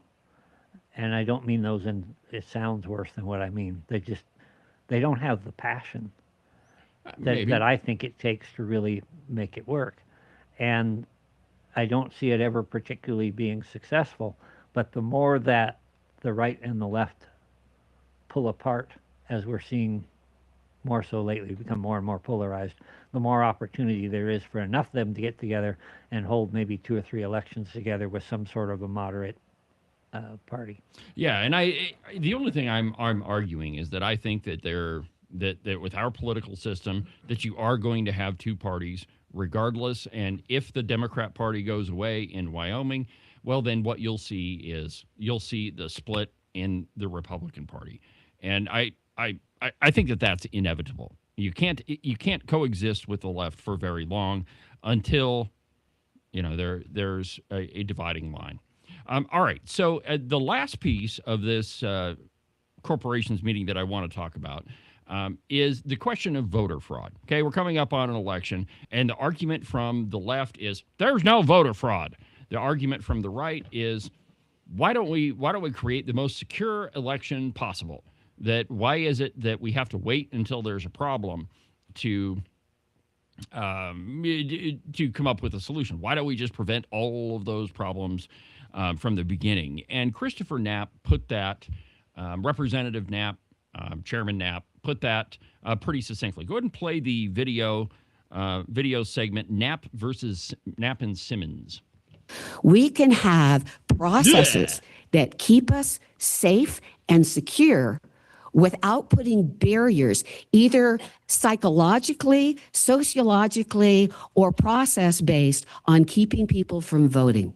And I don't mean those it sounds worse than what I mean. They don't have the passion that I think it takes to really make it work. And I don't see it ever particularly being successful. But the more that the right and the left pull apart, as we're seeing more so lately, become more and more polarized, the more opportunity there is for enough of them to get together and hold maybe 2 or 3 elections together with some sort of a moderate party. Yeah, and the only thing I'm arguing is that I think that that with our political system, that you are going to have 2 parties regardless. And if the Democrat Party goes away in Wyoming, well, then what you'll see the split in the Republican Party. And I think that that's inevitable. You can't coexist with the left for very long until there's a dividing line. All right. So the last piece of this corporations meeting that I want to talk about is the question of voter fraud. Okay, we're coming up on an election, and the argument from the left is there's no voter fraud. The argument from the right is why don't we create the most secure election possible? Why is it that we have to wait until there's a problem to come up with a solution? Why don't we just prevent all of those problems from the beginning? And Christopher Knapp put that, Representative Knapp, Chairman Knapp, put that pretty succinctly. Go ahead and play the video segment, Knapp versus Knapp and Simmons. We can have processes that keep us safe and secure without putting barriers, either psychologically, sociologically, or process-based on keeping people from voting.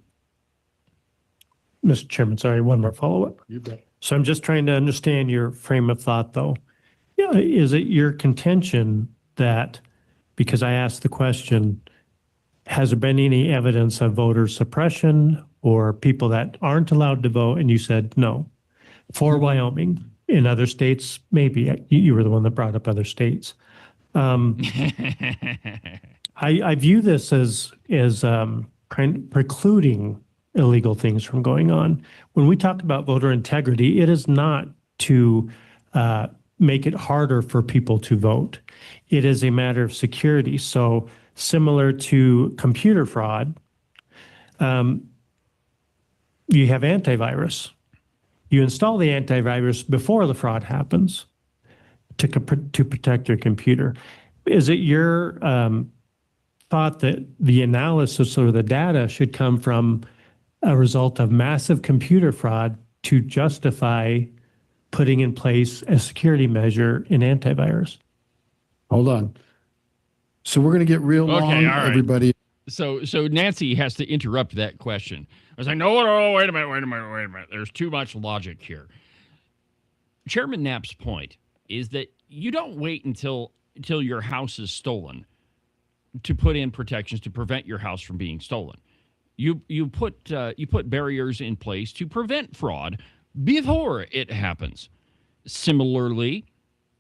Mr. Chairman, sorry, one more follow-up. You bet. So I'm just trying to understand your frame of thought, though. Yeah, is it your contention that, because I asked the question, has there been any evidence of voter suppression or people that aren't allowed to vote? And you said no. For Wyoming, in other states, maybe. You were the one that brought up other states. I view this as precluding illegal things from going on. When we talk about voter integrity, it is not to make it harder for people to vote. It is a matter of security. So similar to computer fraud, you have antivirus. You install the antivirus before the fraud happens to protect your computer. Is it your thought that the analysis or the data should come from a result of massive computer fraud to justify putting in place a security measure in antivirus? Hold on. So we're going to get real long, all right. everybody. So Nancy has to interrupt that question. I was like, no, wait a minute. There's too much logic here. Chairman Knapp's point is that you don't wait until your house is stolen to put in protections to prevent your house from being stolen. You put barriers in place to prevent fraud before it happens. Similarly,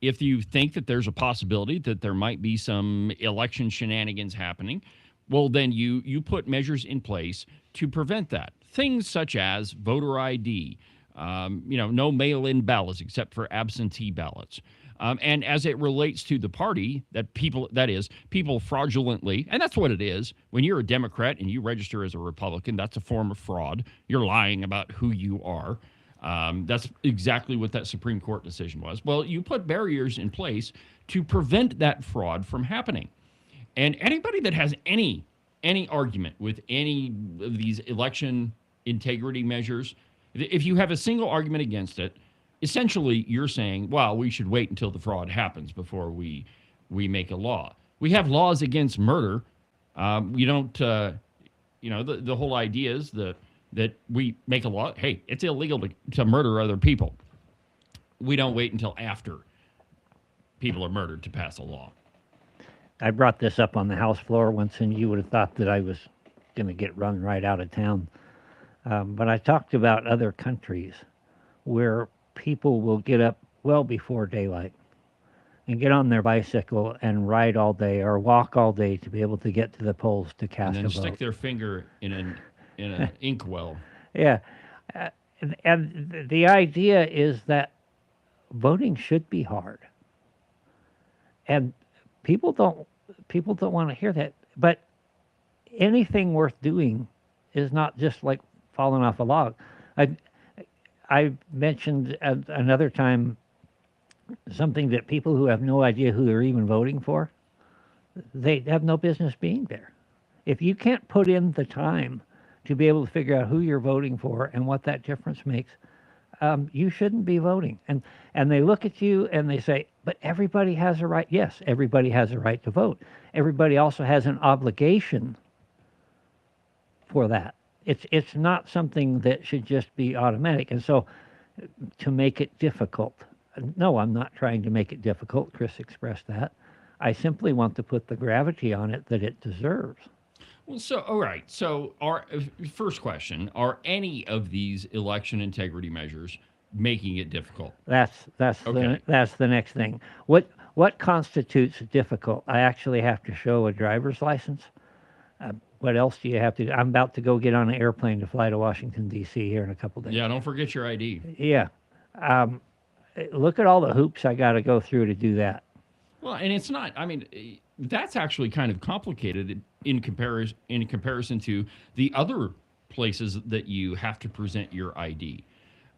if you think that there's a possibility that there might be some election shenanigans happening, well, then you put measures in place to prevent that. Things such as voter ID, no mail-in ballots except for absentee ballots. And as it relates to the party, that is, people fraudulently, and that's what it is. When you're a Democrat and you register as a Republican, that's a form of fraud. You're lying about who you are. That's exactly what that Supreme Court decision was. Well, you put barriers in place to prevent that fraud from happening. And anybody that has any argument with any of these election integrity measures, if you have a single argument against it, essentially you're saying, well, we should wait until the fraud happens before we make a law. We have laws against murder. You don't, the whole idea is that we make a law. Hey, it's illegal to murder other people. We don't wait until after people are murdered to pass a law. I brought this up on the House floor once, and you would have thought that I was going to get run right out of town. But I talked about other countries where people will get up well before daylight and get on their bicycle and ride all day or walk all day to be able to get to the polls to cast a vote. And then stick their finger in an inkwell. Yeah. And the idea is that voting should be hard. And people don't want to hear that. But anything worth doing is not just like falling off a log. I mentioned another time something that people who have no idea who they're even voting for, they have no business being there. If you can't put in the time to be able to figure out who you're voting for and what that difference makes, you shouldn't be voting. And they look at you and they say, but everybody has a right. Yes, everybody has a right to vote. Everybody also has an obligation for that. It's not something that should just be automatic. And so to make it difficult, no, I'm not trying to make it difficult. Chris expressed that. I simply want to put the gravity on it that it deserves. Well, so, all right. So our first question, are any of these election integrity measures making it difficult? That's Okay. the next thing. What constitutes difficult? I actually have to show a driver's license. What else do you have to do? I'm about to go get on an airplane to fly to Washington, D.C. here in a couple days. Yeah, don't forget your ID. Yeah. Look at all the hoops I got to go through to do that. Well, and it's not, I mean, that's actually kind of complicated in comparison to the other places that you have to present your ID.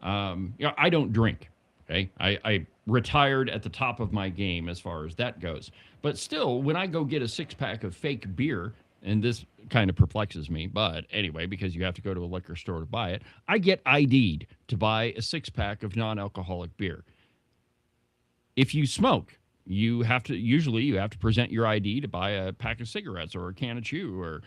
I don't drink. Okay, I retired at the top of my game as far as that goes. But still, when I go get a 6-pack of fake beer, and this kind of perplexes me, but anyway, because you have to go to a liquor store to buy it, I get ID'd to buy a 6-pack of non-alcoholic beer. If you smoke, you have to present your ID to buy a pack of cigarettes or a can of chew or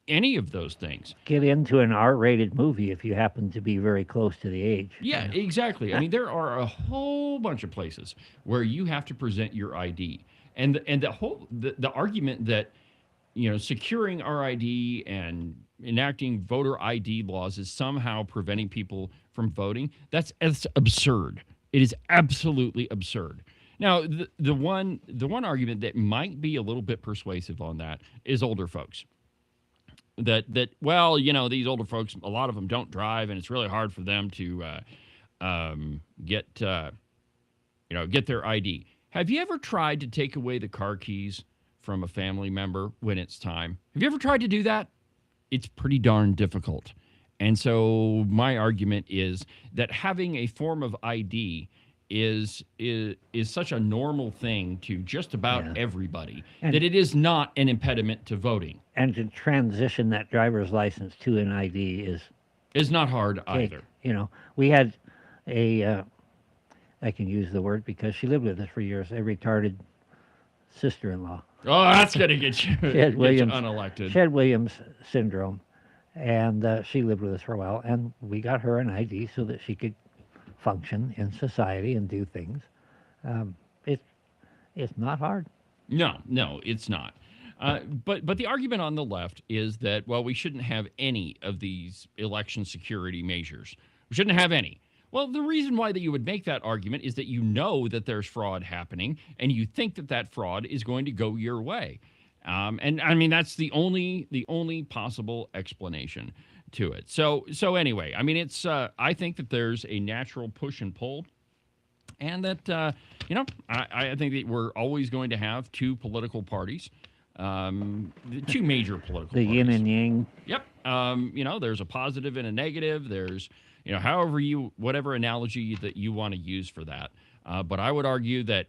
any of those things. Get into an R-rated movie if you happen to be very close to the age. Yeah, exactly. I mean, there are a whole bunch of places where you have to present your ID, and the argument that securing our ID and enacting voter ID laws is somehow preventing people from voting. That's absurd. It is absolutely absurd. Now, the one argument that might be a little bit persuasive on that is older folks. That these older folks, a lot of them don't drive, and it's really hard for them to get their ID. Have you ever tried to take away the car keys from a family member when it's time? Have you ever tried to do that? It's pretty darn difficult. And so my argument is that having a form of ID is such a normal thing to just about everybody that it is not an impediment to voting. And to transition that driver's license to an ID is not hard either. We had I can use the word because she lived with us for years, a retarded sister-in-law. Oh, that's going to get you unelected. She had Williams syndrome, and she lived with us for a while, and we got her an ID so that she could function in society and do things. It's not hard. No, it's not. But the argument on the left is that, well, we shouldn't have any of these election security measures. We shouldn't have any. Well, the reason why that you would make that argument is that you know that there's fraud happening, and you think that fraud is going to go your way. And I mean, that's the only possible explanation to it. So anyway, I mean, it's I think that there's a natural push and pull And that, I think that we're always going to have two political parties, the two major political The parties. yin and yang. Yep. There's a positive and a negative. There's, whatever analogy that you want to use for that. But I would argue that,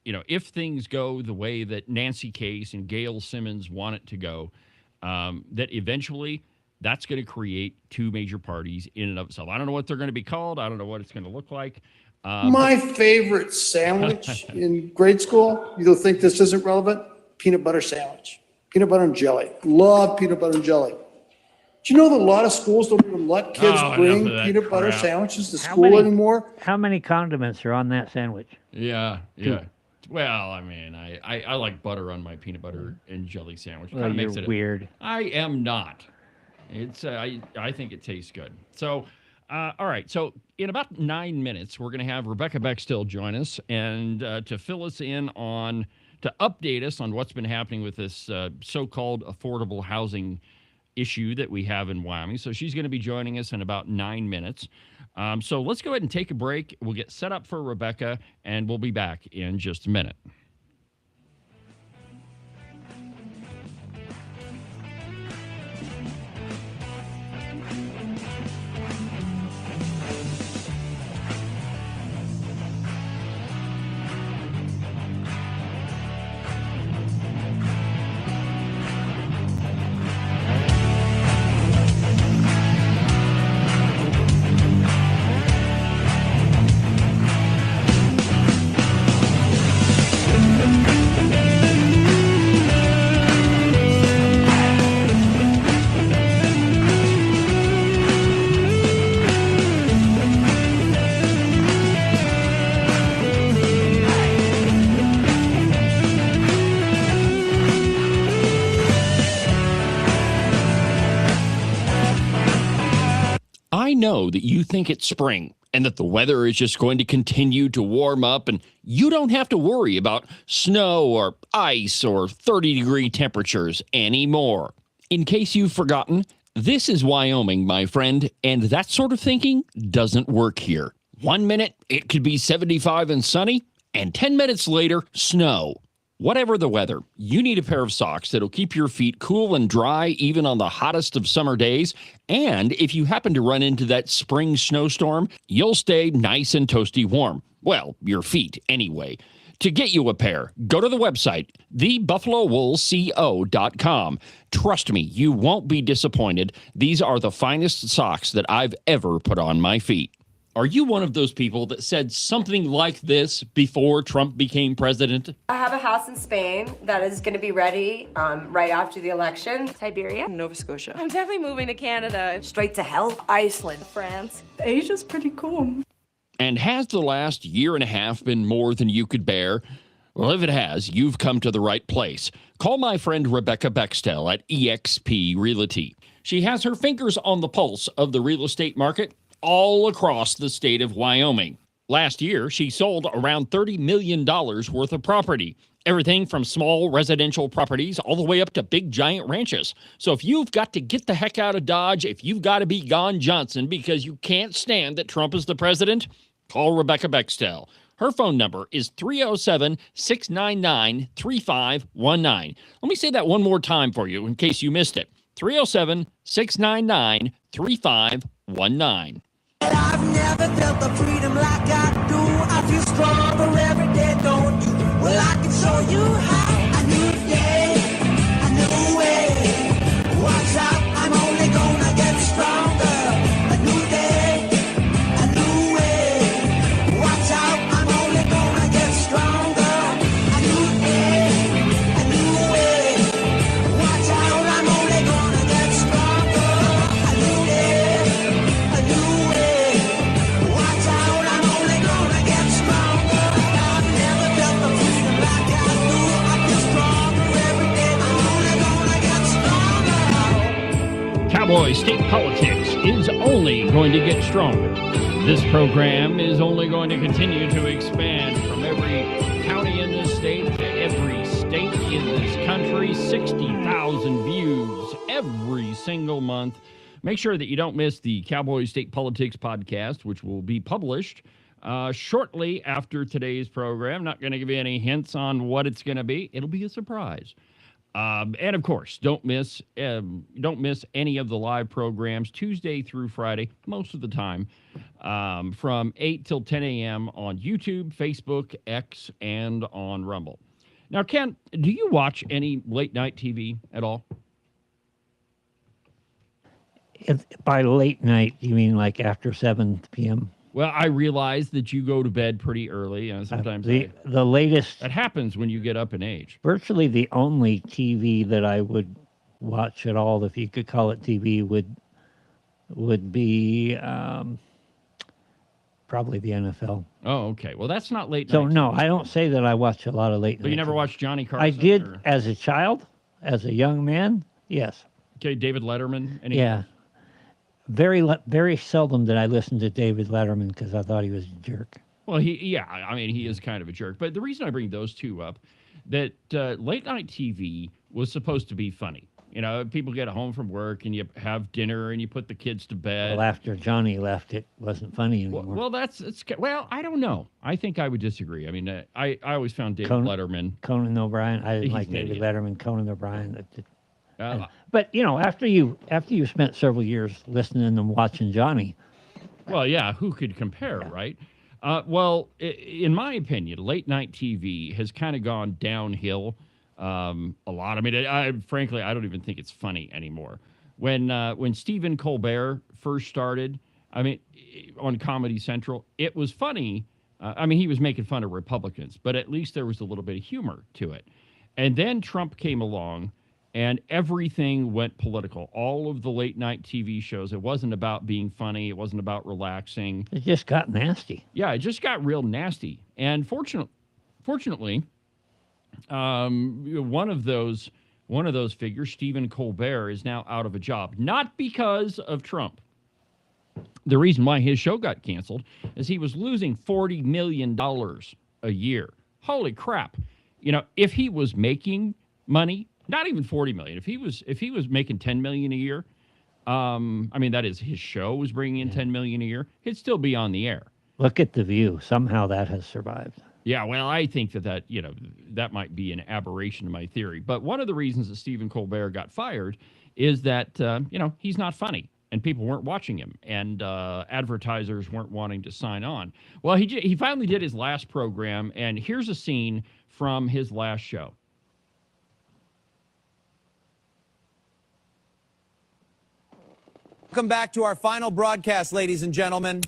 if things go the way that Nancy Case and Gail Simmons want it to go, that eventually that's going to create two major parties in and of itself. I don't know what they're going to be called. I don't know what it's going to look like. My favorite sandwich in grade school, you'll think this isn't relevant, peanut butter sandwich. Peanut butter and jelly. Love peanut butter and jelly. Do you know that a lot of schools don't even let kids bring peanut butter sandwiches to school anymore? How many condiments are on that sandwich? Yeah. Well, I mean, I like butter on my peanut butter and jelly sandwich. Well, you're weird. I am not. It's I think it tastes good. So, all right. So in about 9 minutes, we're going to have Rebecca Bextel join us and to fill us in to update us on what's been happening with this so-called affordable housing issue that we have in Wyoming. So she's going to be joining us in about 9 minutes. So let's go ahead and take a break. We'll get set up for Rebecca, and we'll be back in just a minute. I know that you think it's spring and that the weather is just going to continue to warm up and you don't have to worry about snow or ice or 30-degree temperatures anymore. In case you've forgotten, this is Wyoming, my friend, and that sort of thinking doesn't work here. 1 minute, it could be 75 and sunny, and 10 minutes later, snow. Whatever the weather, you need a pair of socks that'll keep your feet cool and dry even on the hottest of summer days. And if you happen to run into that spring snowstorm, you'll stay nice and toasty warm. Well, your feet anyway. To get you a pair, go to the website, thebuffalowoolco.com. Trust me, you won't be disappointed. These are the finest socks that I've ever put on my feet. Are you one of those people that said something like this before Trump became president? I have a house in Spain that is going to be ready right after the election. Siberia, Nova Scotia. I'm definitely moving to Canada. Straight to hell, Iceland, France. Asia's pretty cool. And has the last year and a half been more than you could bear? Well, if it has, you've come to the right place. Call my friend Rebecca Bextel at eXp Realty. She has her fingers on the pulse of the real estate market all across the state of Wyoming. Last year, she sold around $30 million worth of property. Everything from small residential properties all the way up to big giant ranches. So if you've got to get the heck out of Dodge, if you've got to be gone Johnson because you can't stand that Trump is the president, call Rebecca Bextel. Her phone number is 307-699-3519. Let me say that one more time for you in case you missed it. 307-699-3519. I've never felt the freedom like I do. I feel stronger every day, don't you? Well, I can show you how. A new day, a new way. Watch out, I'm only gonna get stronger. A new day, a new way. Watch out, I'm only gonna get stronger. A new day, a new way. Watch out, I'm only gonna get stronger. A new day, a new way. Watch out, I'm only gonna get stronger. I've never felt the freedom like I do. I feel stronger every day. I'm only gonna get stronger. Cowboy State Politics is only going to get stronger. This program is only going to continue to expand from every county in this state to every state in this country. 60,000 views every single month. Make sure that you don't miss the Cowboy State Politics podcast, which will be published shortly after today's program. Not going to give you any hints on what it's going to be. It'll be a surprise. And of course, don't miss any of the live programs Tuesday through Friday, most of the time, from 8 till 10 a.m. on YouTube, Facebook, X, and on Rumble. Now, Ken, do you watch any late night TV at all? By late night, you mean like after 7 p.m.? Well, I realize that you go to bed pretty early, and sometimes the latest. That happens when you get up in age. Virtually the only TV that I would watch at all, if you could call it TV, would be probably the NFL. Oh, okay. Well, that's not late night. So no, I don't say that I watch a lot of late night. But you never watched Johnny Carson? I did as a child, as a young man. Yes. Okay, David Letterman. Yeah. Very seldom did I listen to David Letterman because I thought he was a jerk. Well, he is kind of a jerk. But the reason I bring those two up, that late night TV was supposed to be funny. You know, people get home from work and you have dinner and you put the kids to bed. Well, after Johnny left, it wasn't funny anymore. Well, I don't know. I think I would disagree. I mean, I always found David Letterman. Conan O'Brien. I didn't like David Letterman. Conan O'Brien. But you know, after you spent several years listening and watching Johnny. Well, yeah, who could compare, right? Well, in my opinion, late night TV has kind of gone downhill a lot. I mean, frankly, I don't even think it's funny anymore. When Stephen Colbert first started, I mean, on Comedy Central, it was funny. I mean, he was making fun of Republicans, but at least there was a little bit of humor to it. And then Trump came along. And everything went political. All of the late night TV shows, it wasn't about being funny. It wasn't about relaxing. It just got nasty. Yeah, it just got real nasty. And fortunately, one of those figures, Stephen Colbert, is now out of a job. Not because of Trump. The reason why his show got canceled is he was losing $40 million a year. Holy crap. You know, if he was making money, not even 40 million. If he was making 10 million a year, I mean, that is, his show was bringing in 10 million a year, he'd still be on the air. Look at The View. Somehow that has survived. Yeah, well, I think that might be an aberration to my theory. But one of the reasons that Stephen Colbert got fired is that, he's not funny and people weren't watching him and advertisers weren't wanting to sign on. Well, he finally did his last program, and here's a scene from his last show. Welcome back to our final broadcast, ladies and gentlemen.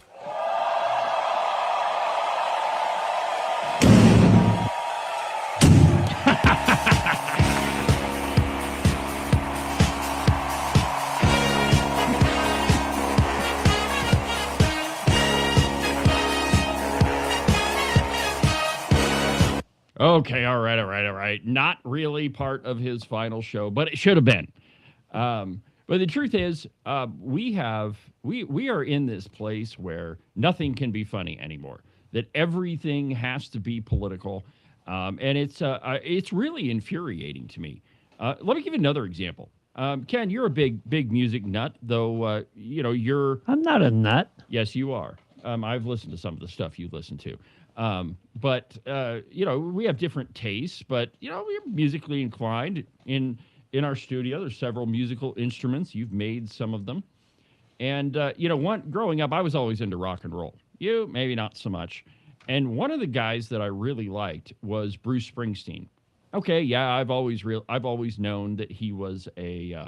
Okay, all right. Not really part of his final show, but it should have been. But the truth is, we are in this place where nothing can be funny anymore. That everything has to be political, and it's really infuriating to me. Let me give you another example. Ken, you're a big music nut, though. You're. I'm not a nut. Yes, you are. I've listened to some of the stuff you listen to. But we have different tastes. But we're musically inclined in our studio. There's several musical instruments. You've made some of them. And, growing up, I was always into rock and roll. You, maybe not so much. And one of the guys that I really liked was Bruce Springsteen. Okay, yeah, I've always known that he was a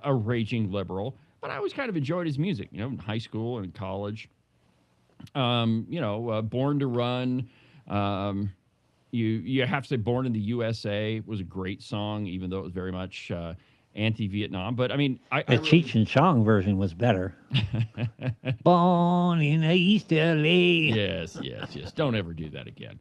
raging liberal, but I always kind of enjoyed his music, in high school and in college. Born to Run, you have to say Born in the USA was a great song, even though it was very much anti-Vietnam. But I mean, the Cheech and Chong version was better. Born in East LA. Yes. Don't ever do that again.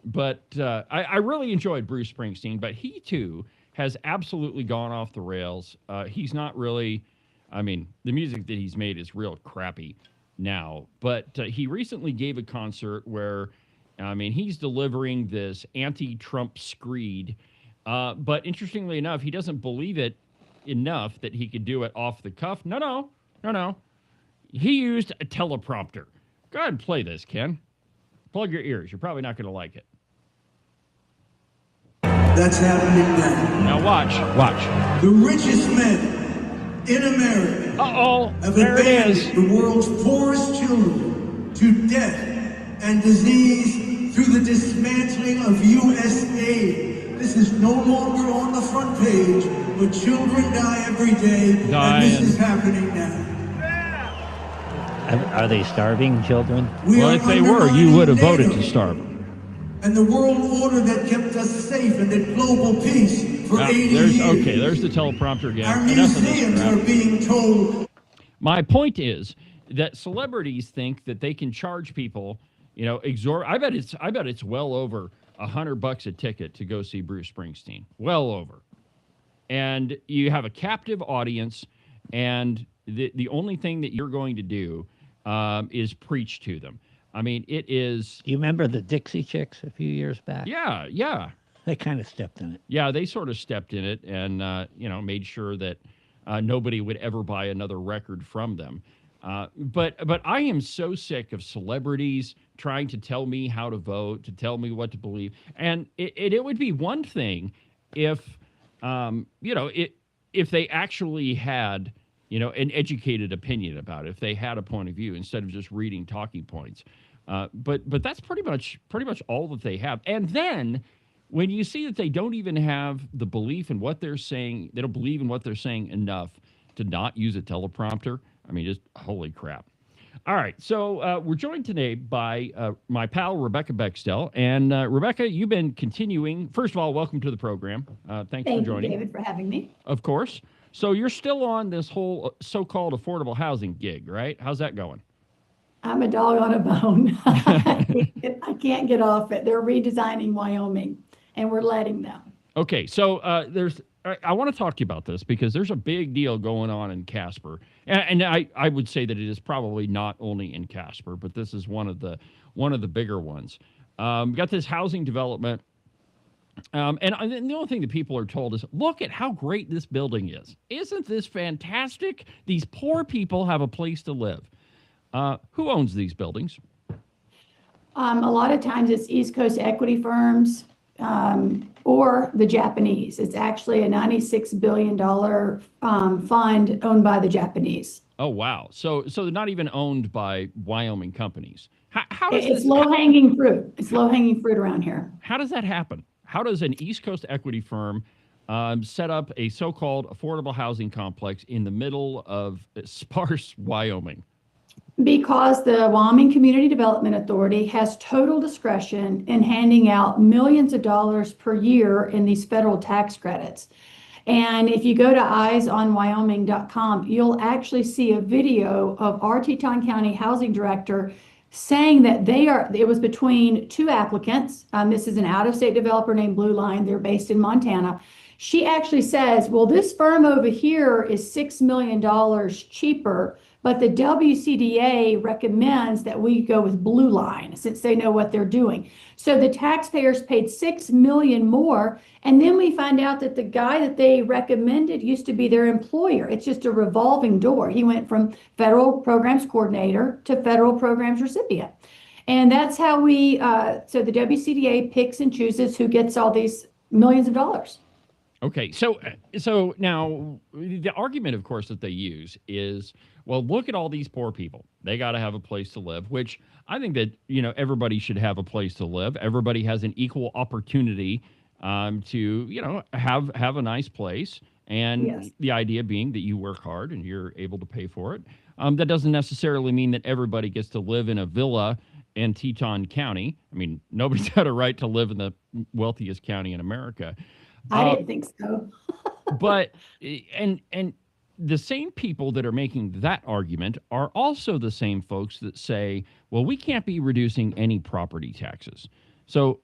But I really enjoyed Bruce Springsteen, but he too has absolutely gone off the rails. He's not really, the music that he's made is real crappy now. But he recently gave a concert where, he's delivering this anti-Trump screed. But interestingly enough, he doesn't believe it enough that he could do it off the cuff. No. He used a teleprompter. Go ahead and play this, Ken. Plug your ears. You're probably not going to like it. That's happening now. Now watch. The richest men in America have there it abandoned is. the world's poorest children to death and disease through the dismantling of U.S. aid. This is no longer on the front page, but children die every day, and this is happening now. Are they starving children? Well, if they were, you would have voted to starve them. And the world order that kept us safe and at global peace for 80 years. Okay, there's the teleprompter again. Our Enough of this museums crap. are being told. My point is that celebrities think that they can charge people, you know, I bet it's well over $100 a ticket to go see Bruce Springsteen. Well over. And you have a captive audience, and the only thing that you're going to do is preach to them. I mean, it is... Do you remember the Dixie Chicks a few years back? Yeah. They kind of stepped in it. Yeah, they sort of stepped in it and, made sure that nobody would ever buy another record from them. But I am so sick of celebrities trying to tell me how to vote, to tell me what to believe. And it would be one thing if, if they actually had, an educated opinion about it, if they had a point of view instead of just reading talking points. But that's pretty much all that they have. And then when you see that they don't even have the belief in what they're saying, they don't believe in what they're saying enough to not use a teleprompter. I mean, just holy crap. All right. So we're joined today by my pal, Rebecca Bextel. And Rebecca, you've been continuing. First of all, welcome to the program. Thanks for joining. Thank you, David, for having me. Of course. So you're still on this whole so-called affordable housing gig, right? How's that going? I'm a dog on a bone. I can't get off it. They're redesigning Wyoming, and we're letting them. Okay, so I want to talk to you about this because there's a big deal going on in Casper, and I would say that it is probably not only in Casper, but this is one of the bigger ones. We got this housing development. And the only thing that people are told is, look at how great this building is. Isn't this fantastic? These poor people have a place to live. Who owns these buildings? A lot of times it's East Coast equity firms or the Japanese. It's actually a $96 billion fund owned by the Japanese. Oh, wow. So they're not even owned by Wyoming companies. How does it's low-hanging fruit. It's low-hanging fruit around here. How does that happen? How does an East Coast equity firm set up a so-called affordable housing complex in the middle of sparse Wyoming? Because the Wyoming Community Development Authority has total discretion in handing out millions of dollars per year in these federal tax credits. And if you go to eyesonwyoming.com, you'll actually see a video of our Teton County Housing Director saying that it was between two applicants. This is an out-of-state developer named Blue Line. They're based in Montana. She actually says, well, this firm over here is $6 million cheaper, but the WCDA recommends that we go with Blue Line since they know what they're doing. So the taxpayers paid $6 million more. And then we find out that the guy that they recommended used to be their employer. It's just a revolving door. He went from federal programs coordinator to federal programs recipient. And that's how so the WCDA picks and chooses who gets all these millions of dollars. Okay, so now the argument, of course, that they use is, well, look at all these poor people. They got to have a place to live, which I think that, everybody should have a place to live. Everybody has an equal opportunity to, have a nice place. And Yes. The idea being that you work hard and you're able to pay for it. That doesn't necessarily mean that everybody gets to live in a villa in Teton County. I mean, nobody's got a right to live in the wealthiest county in America. I didn't think so. But the same people that are making that argument are also the same folks that say, well, we can't be reducing any property taxes. So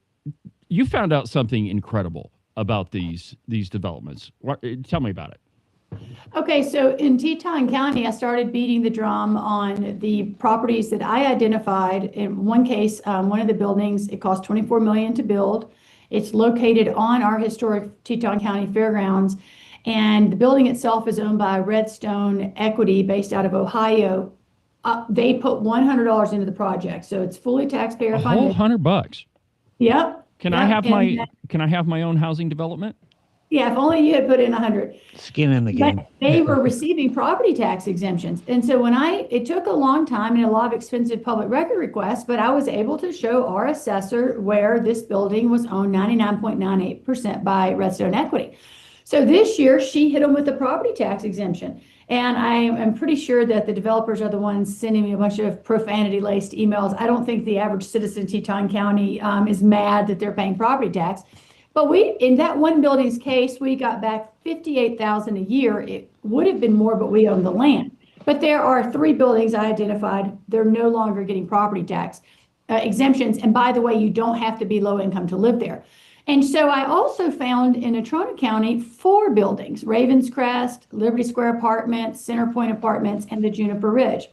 you found out something incredible about these developments. Tell me about it. Okay, so in Teton County, I started beating the drum on the properties that I identified. In one case, one of the buildings, it cost $24 million to build. It's located on our historic Teton County Fairgrounds, and the building itself is owned by Redstone Equity based out of Ohio. They put $100 into the project, so it's fully taxpayer A whole funded. $100. Yep. Can yep. I have and can I have my own housing development? Yeah, if only you had put in 100. Skin in the game. But they were receiving property tax exemptions. And so it took a long time and a lot of expensive public record requests, but I was able to show our assessor where this building was owned 99.98% by Redstone Equity. So this year she hit them with the property tax exemption. And I am pretty sure that the developers are the ones sending me a bunch of profanity-laced emails. I don't think the average citizen in Teton County is mad that they're paying property tax. But in that one building's case, we got back $58,000 a year. It would have been more, but we own the land. But there are 3 buildings I identified. They're no longer getting property tax exemptions. And by the way, you don't have to be low income to live there. And so I also found in Natrona County 4 buildings: Ravenscrest, Liberty Square Apartments, Centerpoint Apartments, and the Juniper Ridge.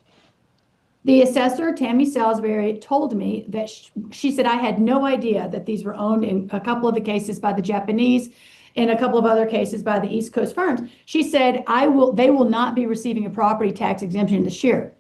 The assessor, Tammy Salisbury, told me that she said, I had no idea that these were owned in a couple of the cases by the Japanese, in a couple of other cases by the East Coast firms. She said, they will not be receiving a property tax exemption this year.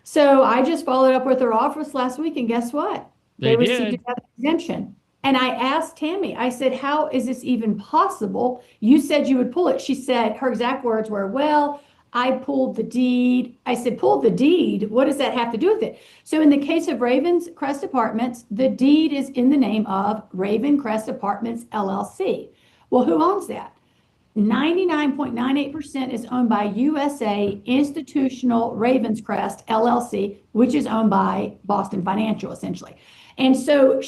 So I just followed up with her office last week, and guess what? They received another exemption. And I asked Tammy, I said, how is this even possible? You said you would pull it. She said, her exact words were, well, I pulled the deed. I said, pulled the deed? What does that have to do with it? So in the case of Ravenscrest Apartments, the deed is in the name of Ravenscrest Apartments, LLC. Well, who owns that? 99.98% is owned by USA Institutional Ravenscrest, LLC, which is owned by Boston Financial, essentially. And so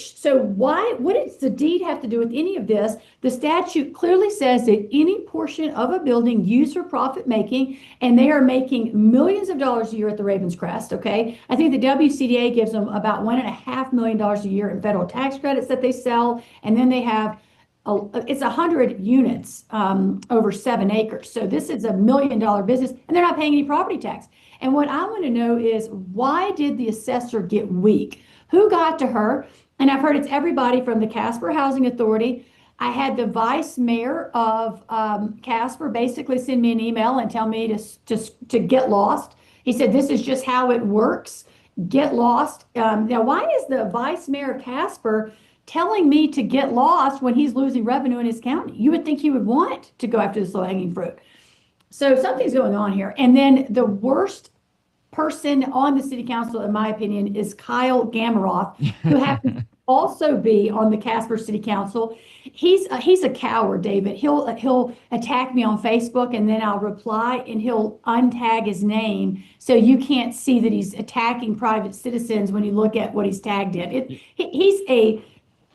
what does the deed have to do with any of this? The statute clearly says that any portion of a building used for profit making, and they are making millions of dollars a year at the Ravenscrest, okay? I think the WCDA gives them about $1.5 million a year in federal tax credits that they sell, and then they have it's 100 units over 7 acres. So this is $1 million business, and they're not paying any property tax. And what I want to know is, why did the assessor get weak? Who got to her? And I've heard it's everybody from the Casper Housing Authority. I had the vice mayor of Casper basically send me an email and tell me to get lost. He said, this is just how it works. Get lost. Now, why is the vice mayor of Casper telling me to get lost when he's losing revenue in his county? You would think he would want to go after this low-hanging fruit. So something's going on here. And then the worst person on the city council, in my opinion, is Kyle Gamaroth, who happens to also be on the Casper City Council. He's a coward, David. He'll attack me on Facebook, and then I'll reply, and he'll untag his name so you can't see that he's attacking private citizens when you look at what he's tagged in.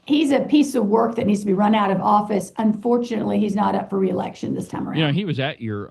He's a piece of work that needs to be run out of office. Unfortunately, he's not up for re-election this time around. You know, he was at your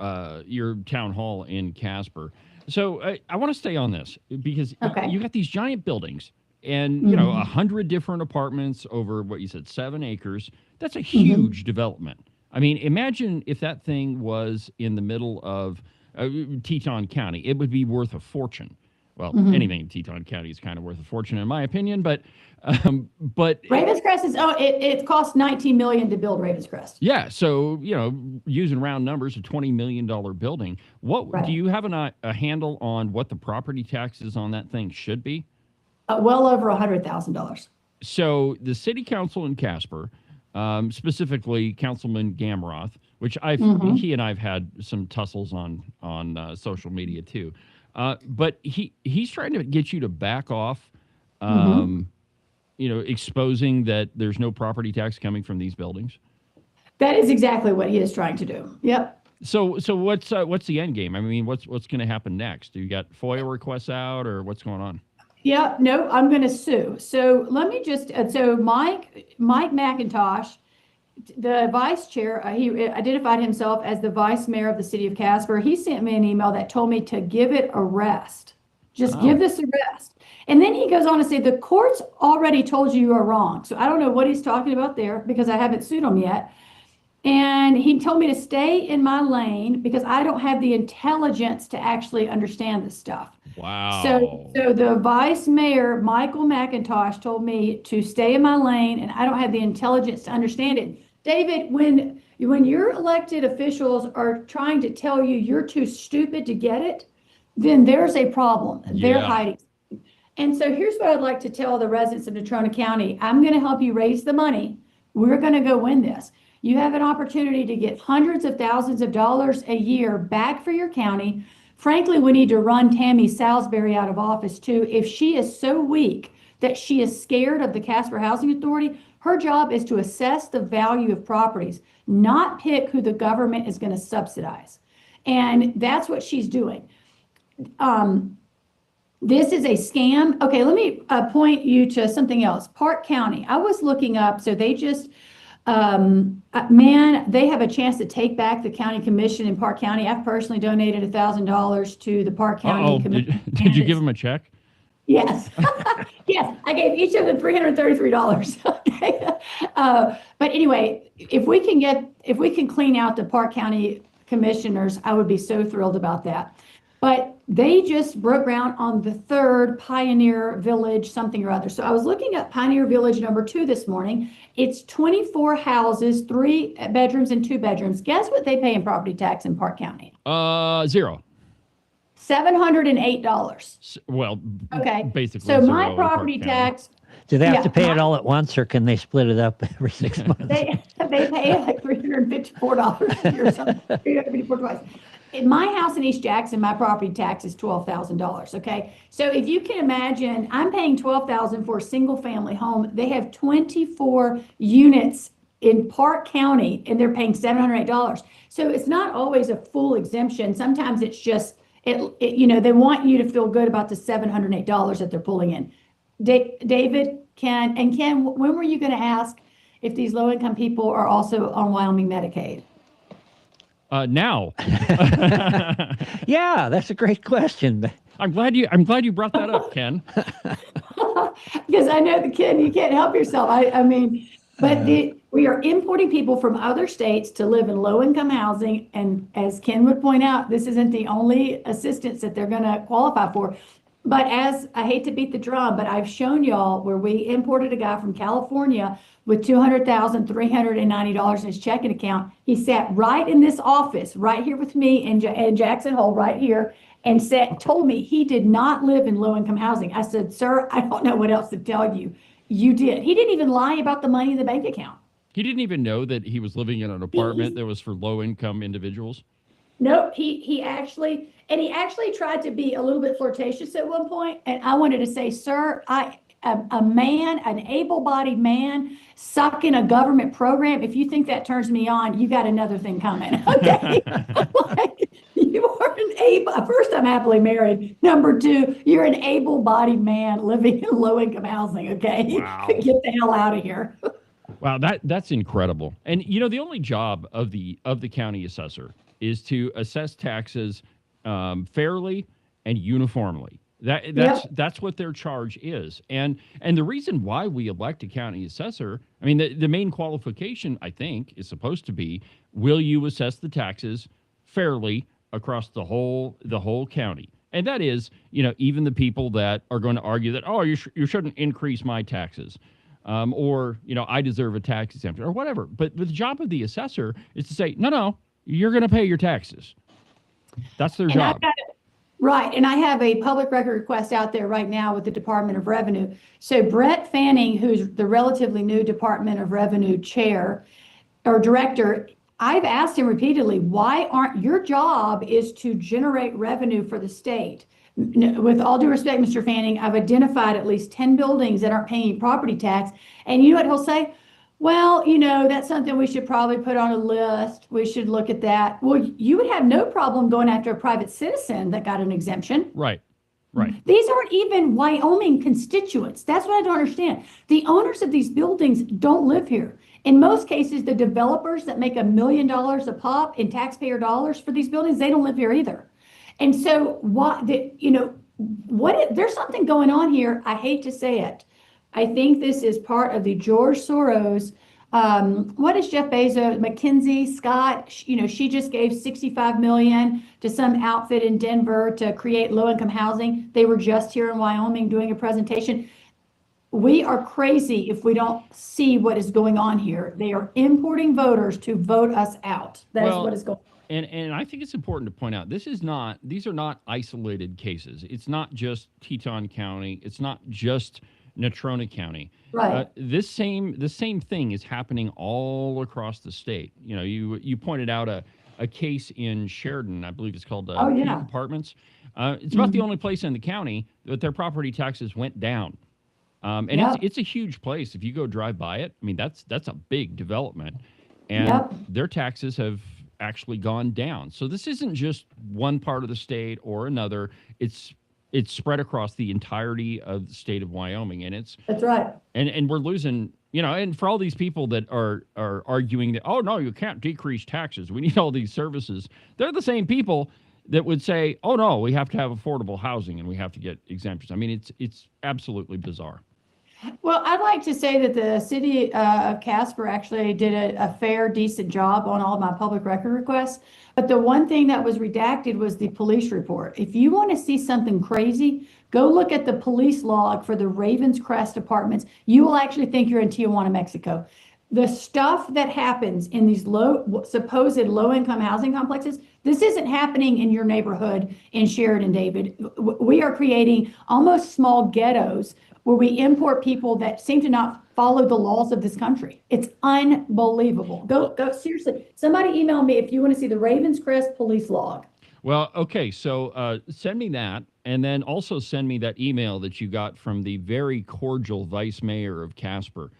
town hall in Casper. So I want to stay on this because you got these giant buildings and, you know, 100 different apartments over what you said, 7 acres. That's a huge development. I mean, imagine if that thing was in the middle of Teton County. It would be worth a fortune. Well, anything in Teton County is kind of worth a fortune, in my opinion. But Ravenscrest is it cost $19 million to build Ravenscrest. Yeah, so you know, using round numbers, a $20 million building. What do you have a handle on what the property taxes on that thing should be? Well over $100,000. So the city council in Casper, specifically Councilman Gamaroth, which he and I've had some tussles on social media too. But he's trying to get you to back off, you know, exposing that there's no property tax coming from these buildings. That is exactly what he is trying to do. Yep. So what's the end game? I mean, what's going to happen next? Do you got FOIA requests out, or what's going on? Yeah, no, I'm going to sue. So let me just so Mike McIntosh, the vice chair, he identified himself as the vice mayor of the city of Casper. He sent me an email that told me to give it a rest. Just give this a rest. And then he goes on to say, the court's already told you are wrong. So I don't know what he's talking about there because I haven't sued him yet. And he told me to stay in my lane because I don't have the intelligence to actually understand this stuff. Wow. So the vice mayor, Michael McIntosh, told me to stay in my lane, and I don't have the intelligence to understand it. David, when your elected officials are trying to tell you you're too stupid to get it, then there's a problem. They're Yeah. hiding. And so here's what I'd like to tell the residents of Natrona County. I'm going to help you raise the money. We're going to go win this. You have an opportunity to get hundreds of thousands of dollars a year back for your county. Frankly, we need to run Tammy Salisbury out of office too. If she is so weak that she is scared of the Casper Housing Authority, her job is to assess the value of properties, not pick who the government is going to subsidize. And that's what she's doing. This is a scam. Okay, let me point you to something else. Park County. I was looking up, so they just, man, they have a chance to take back the county commission in Park County. I've personally donated $1,000 to the Park County Commission. Did you give them a check? Yes. Yes, I gave each of them $333. Okay. But anyway, if we can clean out the Park County commissioners, I would be so thrilled about that. But they just broke ground on the third Pioneer Village something or other. So I was looking at Pioneer Village number 2 this morning. It's 24 houses, 3 bedrooms and 2 bedrooms. Guess what they pay in property tax in Park County? Zero. $708. Well, okay. Basically. So zero my in property Park County. tax. Do they have to pay it all at once, or can they split it up every 6 months? They pay like $354 a year or something. $354 twice. In my house in East Jackson, my property tax is $12,000. Okay, so if you can imagine, I'm paying $12,000 for a single family home. They have 24 units in Park County, and they're paying $708. So it's not always a full exemption. Sometimes it's just you know, they want you to feel good about the $708 that they're pulling in. David, Ken, when were you going to ask if these low-income people are also on Wyoming Medicaid? Now. Yeah, that's a great question. I'm glad you brought that up, Ken. Because I know Ken, you can't help yourself. I mean, but we are importing people from other states to live in low-income housing, and as Ken would point out, this isn't the only assistance that they're going to qualify for. But as I hate to beat the drum, but I've shown y'all where we imported a guy from California with $200,390 in his checking account. He sat right in this office, right here with me in Jackson Hole, right here, and told me he did not live in low-income housing. I said, sir, I don't know what else to tell you. You did. He didn't even lie about the money in the bank account. He didn't even know that he was living in an apartment that was for low-income individuals. Nope, he actually tried to be a little bit flirtatious at one point, and I wanted to say, sir, a man, an able-bodied man, sucking a government program. If you think that turns me on, you got another thing coming. Okay, like, you are first, I'm happily married. Number 2, you're an able-bodied man living in low-income housing. Okay, wow. Get the hell out of here. Wow, that's incredible. And you know, the only job of the county assessor is to assess taxes fairly and uniformly. That's what their charge is. And the reason why we elect a county assessor, I mean, the main qualification, I think, is supposed to be, will you assess the taxes fairly across the whole county? And that is, you know, even the people that are going to argue that, oh, you shouldn't increase my taxes. Or, you know, I deserve a tax exemption or whatever. But the job of the assessor is to say, no, you're going to pay your taxes. That's their job. Right. And I have a public record request out there right now with the Department of Revenue. So Brett Fanning, who's the relatively new Department of Revenue chair or director, I've asked him repeatedly, why aren't your job is to generate revenue for the state? With all due respect, Mr. Fanning, I've identified at least 10 buildings that aren't paying property tax. And you know what he'll say? Well, you know, that's something we should probably put on a list. We should look at that. Well, you would have no problem going after a private citizen that got an exemption. Right. These aren't even Wyoming constituents. That's what I don't understand. The owners of these buildings don't live here. In most cases, the developers that make $1 million a pop in taxpayer dollars for these buildings, they don't live here either. And so there's something going on here. I hate to say it. I think this is part of the George Soros. What is Jeff Bezos, McKinsey, Scott? You know, she just gave $65 million to some outfit in Denver to create low-income housing. They were just here in Wyoming doing a presentation. We are crazy if we don't see what is going on here. They are importing voters to vote us out. That is what is going on. And I think it's important to point out these are not isolated cases. It's not just Teton County. It's not just Natrona County. Right. The same thing is happening all across the state. You know, you pointed out a case in Sheridan, I believe it's called Oh, Peak yeah. Apartments. It's about the only place in the county that their property taxes went down. And Yep. it's a huge place. If you go drive by it, I mean, that's a big development. And Yep. their taxes have actually gone down. So this isn't just one part of the state or another. It's spread across the entirety of the state of Wyoming. And That's right. and we're losing, you know, and for all these people that are arguing that, oh no, you can't decrease taxes, we need all these services, they're the same people that would say, oh no, we have to have affordable housing and we have to get exemptions. I mean, it's absolutely bizarre. Well, I'd like to say that the city of Casper actually did a fair, decent job on all of my public record requests. But the one thing that was redacted was the police report. If you want to see something crazy, go look at the police log for the Ravenscrest apartments. You will actually think you're in Tijuana, Mexico. The stuff that happens in these supposed low-income housing complexes, this isn't happening in your neighborhood in Sheridan, David. We are creating almost small ghettos where we import people that seem to not follow the laws of this country. It's unbelievable. Go, seriously. Somebody email me if you want to see the Ravenscrest police log. Well, okay, so send me that, and then also send me that email that you got from the very cordial vice mayor of Casper.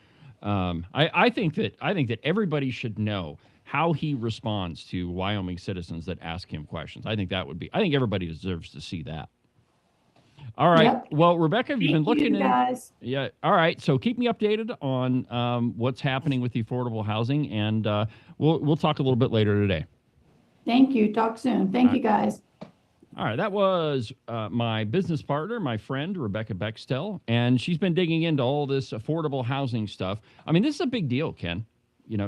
I think that everybody should know how he responds to Wyoming citizens that ask him questions. I think everybody deserves to see that. All right. Yep. Well, Rebecca, you've been looking guys. Yeah. All right. So keep me updated on what's happening with the affordable housing, and we'll talk a little bit later today. Thank you. Talk soon. Thank you, guys. All right. That was my business partner, my friend, Rebecca Bextel, and she's been digging into all this affordable housing stuff. I mean, this is a big deal, Ken. You know,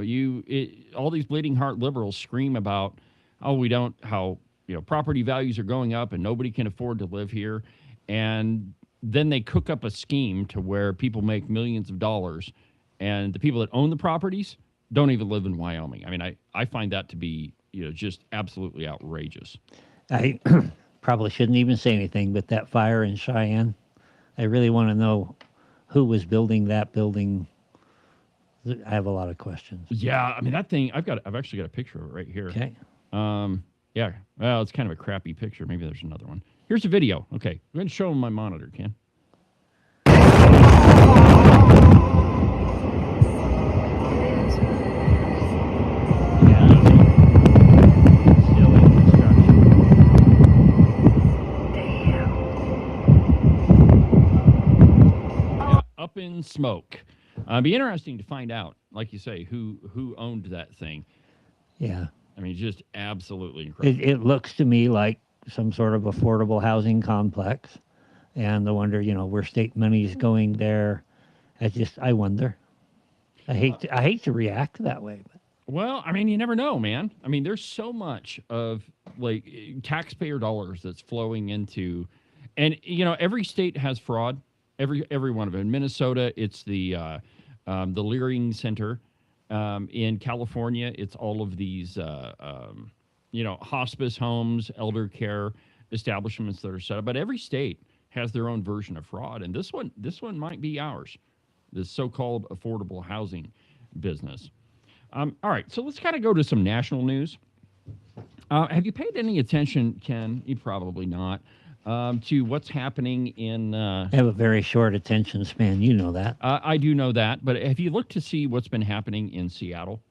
all these bleeding heart liberals scream about, how property values are going up and nobody can afford to live here. And then they cook up a scheme to where people make millions of dollars, and the people that own the properties don't even live in Wyoming. I mean, I find that to be, just absolutely outrageous. I probably shouldn't even say anything, but that fire in Cheyenne, I really want to know who was building that building. I have a lot of questions. Yeah, I mean, that thing, I've actually got a picture of it right here. Okay. Yeah, well, it's kind of a crappy picture. Maybe there's another one. Here's a video. Okay, I'm going to show them my monitor, Ken. Yeah, up in smoke. It'd be interesting to find out, like you say, who owned that thing. Yeah. I mean, just absolutely incredible. It looks to me like some sort of affordable housing complex, and I wonder, where state money is going there. I wonder. I hate to react that way. But. Well, I mean, you never know, man. I mean, there's so much of like taxpayer dollars that's flowing into, and every state has fraud. Every one of them. In Minnesota, it's the Leering Center. In California, it's all of these, hospice homes, elder care establishments that are set up. But every state has their own version of fraud, and this one might be ours. This so-called affordable housing business. All right, so let's kind of go to some national news. Have you paid any attention, Ken? You probably not. To what's happening in... I have a very short attention span. You know that. I do know that. But have you looked to see what's been happening in Seattle?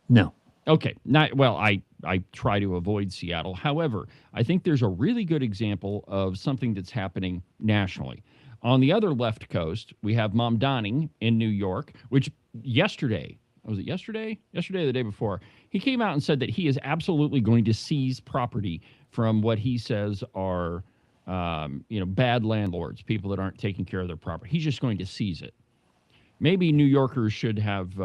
No. Okay. I try to avoid Seattle. However, I think there's a really good example of something that's happening nationally. On the other left coast, we have Mamdani in New York, which yesterday... Was it yesterday? Yesterday or the day before? He came out and said that he is absolutely going to seize property from what he says are... bad landlords, people that aren't taking care of their property. He's just going to seize it. Maybe New Yorkers should have,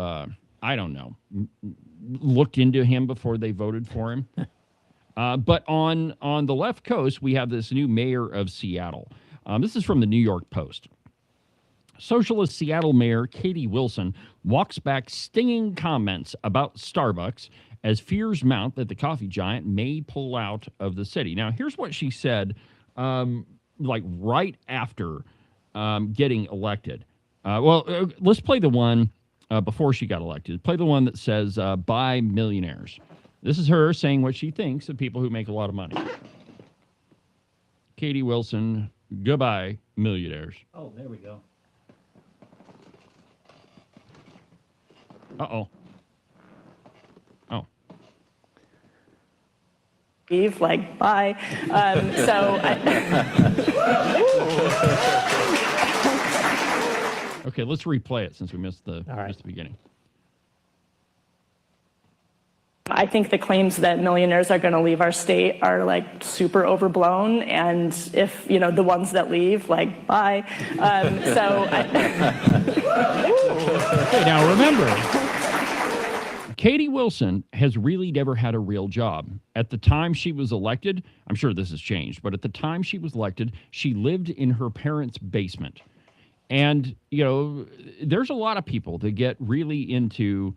looked into him before they voted for him. But on the left coast, we have this new mayor of Seattle. This is from the New York Post. Socialist Seattle Mayor Katie Wilson walks back stinging comments about Starbucks as fears mount that the coffee giant may pull out of the city. Now, here's what she said, right after getting elected. Let's play the one before she got elected. Play the one that says, buy millionaires. This is her saying what she thinks of people who make a lot of money. Katie Wilson, goodbye, millionaires. Oh, there we go. Uh-oh. Oh. Leave, like, bye. Okay, let's replay it since we missed the right. missed the beginning. I think the claims that millionaires are going to leave our state are like super overblown, and if the ones that leave, like, bye. Okay, now remember, Katie Wilson has really never had a real job. At the time she was elected, I'm sure this has changed, but at the time she was elected, she lived in her parents' basement. And, there's a lot of people that get really into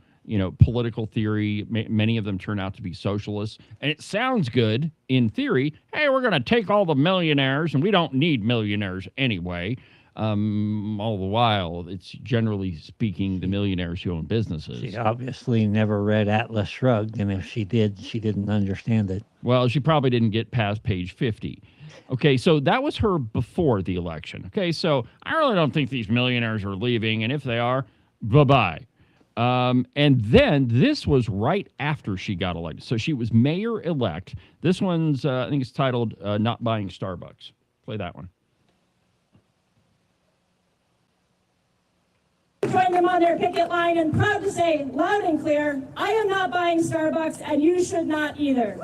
political theory. Many of them turn out to be socialists. And it sounds good in theory. Hey, we're going to take all the millionaires, and we don't need millionaires anyway. All the while, it's generally speaking the millionaires who own businesses. She obviously never read Atlas Shrugged, and if she did, she didn't understand it. Well, she probably didn't get past page 50. Okay, so that was her before the election. Okay, so I really don't think these millionaires are leaving, and if they are, bye-bye. And then this was right after she got elected. So she was mayor-elect. This one's, I think it's titled Not Buying Starbucks. Play that one. Join them on their picket line and proud to say loud and clear, I am not buying Starbucks and you should not either.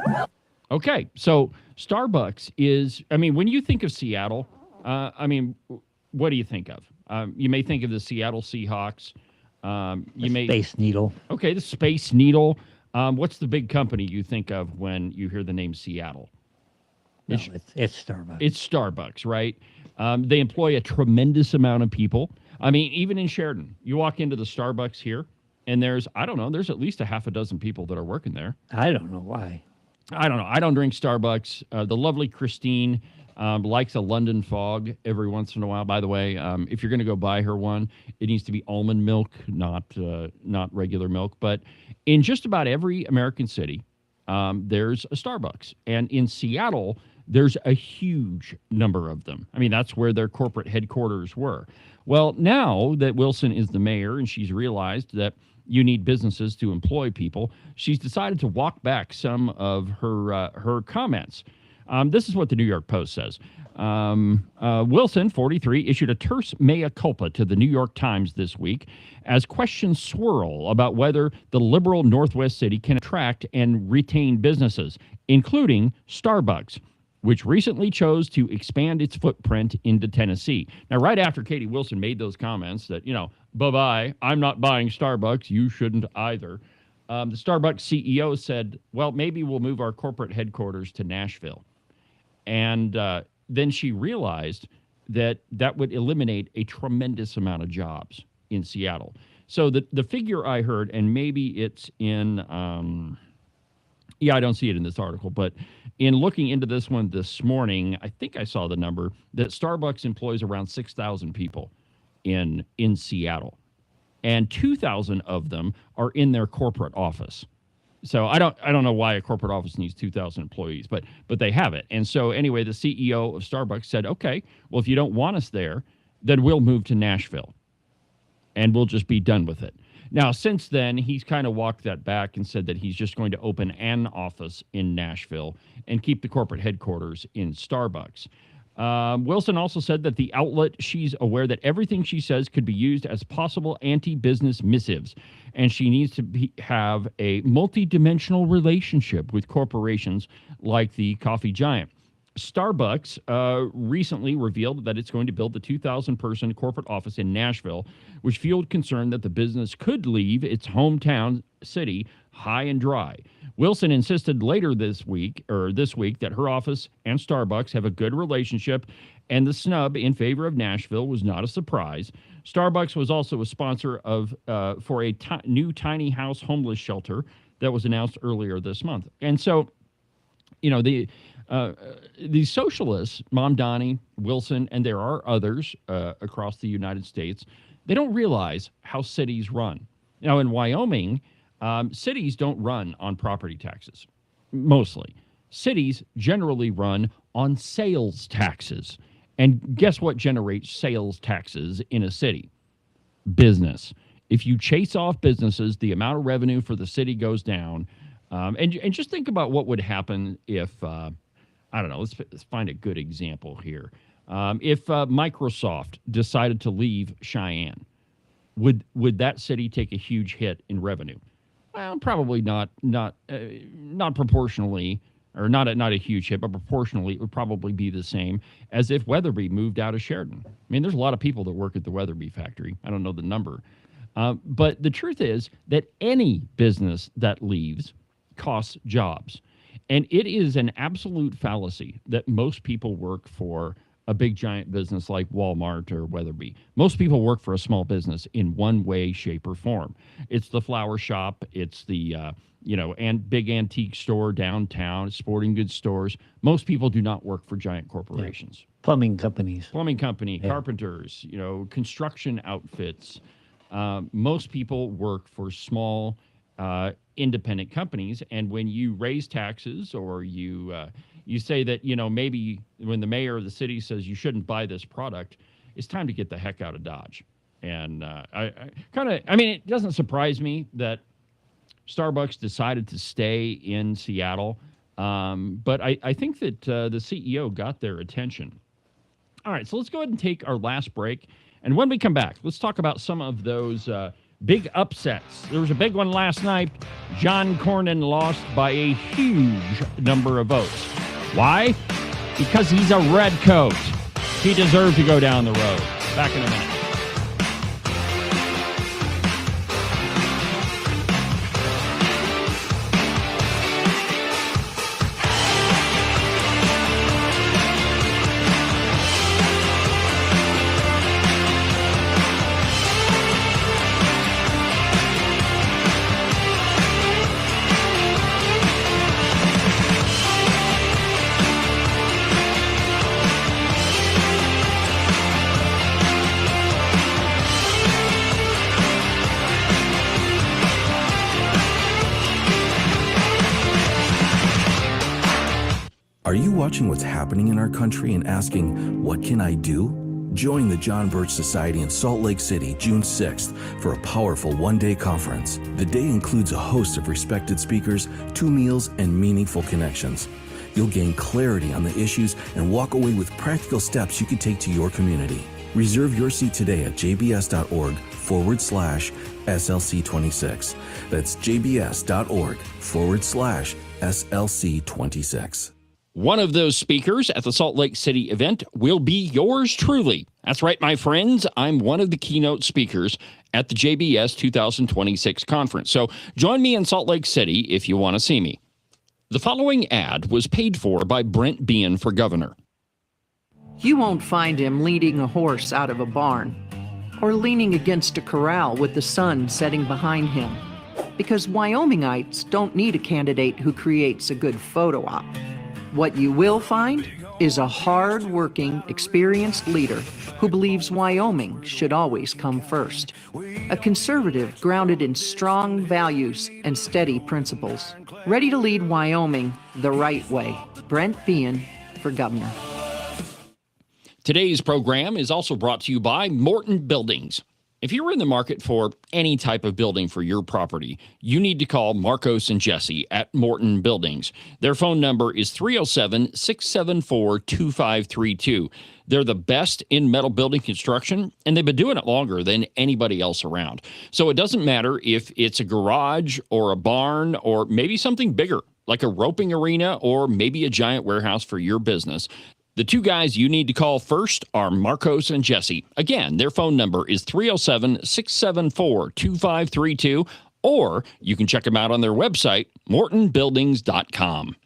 Okay, so Starbucks is, when you think of Seattle, what do you think of? You may think of the Seattle Seahawks. Space Needle. Okay, the Space Needle. What's the big company you think of when you hear the name Seattle? No, it's Starbucks. It's Starbucks, right? They employ a tremendous amount of people. Even in Sheridan, you walk into the Starbucks here, and there's at least a half a dozen people that are working there. I don't know why. I don't know. I don't drink Starbucks. The lovely Christine likes a London Fog every once in a while. By the way, if you're going to go buy her one, it needs to be almond milk, not regular milk. But in just about every American city, there's a Starbucks. And in Seattle, there's a huge number of them. That's where their corporate headquarters were. Well, now that Wilson is the mayor and she's realized that you need businesses to employ people, she's decided to walk back some of her comments. This is what the New York Post says. Wilson, 43, issued a terse mea culpa to the New York Times this week as questions swirl about whether the liberal Northwest city can attract and retain businesses, including Starbucks, which recently chose to expand its footprint into Tennessee. Now, right after Katie Wilson made those comments that, bye-bye, I'm not buying Starbucks, you shouldn't either, the Starbucks CEO said, well, maybe we'll move our corporate headquarters to Nashville. And then she realized that would eliminate a tremendous amount of jobs in Seattle. So the figure I heard, and maybe it's in, I don't see it in this article, but in looking into this one this morning, I think I saw the number that Starbucks employs around 6,000 people in Seattle, and 2,000 of them are in their corporate office. So I don't know why a corporate office needs 2,000 employees, but they have it. And so anyway, the CEO of Starbucks said, okay, well, if you don't want us there, then we'll move to Nashville and we'll just be done with it. Now, since then, he's kind of walked that back and said that he's just going to open an office in Nashville and keep the corporate headquarters in Starbucks. Wilson also said that the outlet, she's aware that everything she says could be used as possible anti-business missives, and she needs to have a multi-dimensional relationship with corporations like the coffee giant. Starbucks recently revealed that it's going to build the 2,000-person corporate office in Nashville, which fueled concern that the business could leave its hometown city high and dry. Wilson insisted later this week that her office and Starbucks have a good relationship, and the snub in favor of Nashville was not a surprise. Starbucks was also a sponsor of for a new tiny house homeless shelter that was announced earlier this month. And so, you know, the socialists, Mamdani, Wilson, and there are others across the United States, they don't realize how cities run. Now, in Wyoming, cities don't run on property taxes, mostly. Cities generally run on sales taxes. And guess what generates sales taxes in a city? Business. If you chase off businesses, the amount of revenue for the city goes down. And just think about what would happen if, I don't know, let's find a good example here. If Microsoft decided to leave Cheyenne, would that city take a huge hit in revenue? Well, probably not proportionally, or not a huge hit, but proportionally, it would probably be the same as if Weatherby moved out of Sheridan. I mean, there's a lot of people that work at the Weatherby factory. I don't know the number. But the truth is that any business that leaves costs jobs. And it is an absolute fallacy that most people work for a big giant business like Walmart or Weatherby. Most people work for a small business in one way, shape, or form. It's the flower shop. It's the, and big antique store downtown, sporting goods stores. Most people do not work for giant corporations. Yeah. Plumbing companies. Carpenters, construction outfits. Most people work for small, independent companies. And when you raise taxes or you say that, maybe when the mayor of the city says you shouldn't buy this product, it's time to get the heck out of Dodge. And it doesn't surprise me that Starbucks decided to stay in Seattle. But I think that the CEO got their attention. All right, so let's go ahead and take our last break. And when we come back, let's talk about some of those big upsets. There was a big one last night. John Cornyn lost by a huge number of votes. Why? Because he's a redcoat. He deserved to go down the road. Back in a minute. Are you watching what's happening in our country and asking, what can I do? Join the John Birch Society in Salt Lake City, June 6th, for a powerful one-day conference. The day includes a host of respected speakers, 2 meals, and meaningful connections. You'll gain clarity on the issues and walk away with practical steps you can take to your community. Reserve your seat today at jbs.org/SLC26. That's jbs.org/SLC26. One of those speakers at the Salt Lake City event will be yours truly. That's right, my friends. I'm one of the keynote speakers at the JBS 2026 conference. So join me in Salt Lake City if you want to see me. The following ad was paid for by Brent Bean for governor. You won't find him leading a horse out of a barn or leaning against a corral with the sun setting behind him, because Wyomingites don't need a candidate who creates a good photo op. What you will find is a hard-working, experienced leader who believes Wyoming should always come first. A conservative grounded in strong values and steady principles. Ready to lead Wyoming the right way. Brent Bean for governor. Today's program is also brought to you by Morton Buildings. If you're in the market for any type of building for your property, you need to call Marcos and Jesse at Morton Buildings. Their phone number is 307-674-2532. They're the best in metal building construction, and they've been doing it longer than anybody else around. So it doesn't matter if it's a garage or a barn or maybe something bigger, like a roping arena or maybe a giant warehouse for your business. The 2 guys you need to call first are Marcos and Jesse. Again, their phone number is 307-674-2532, or you can check them out on their website, mortonbuildings.com.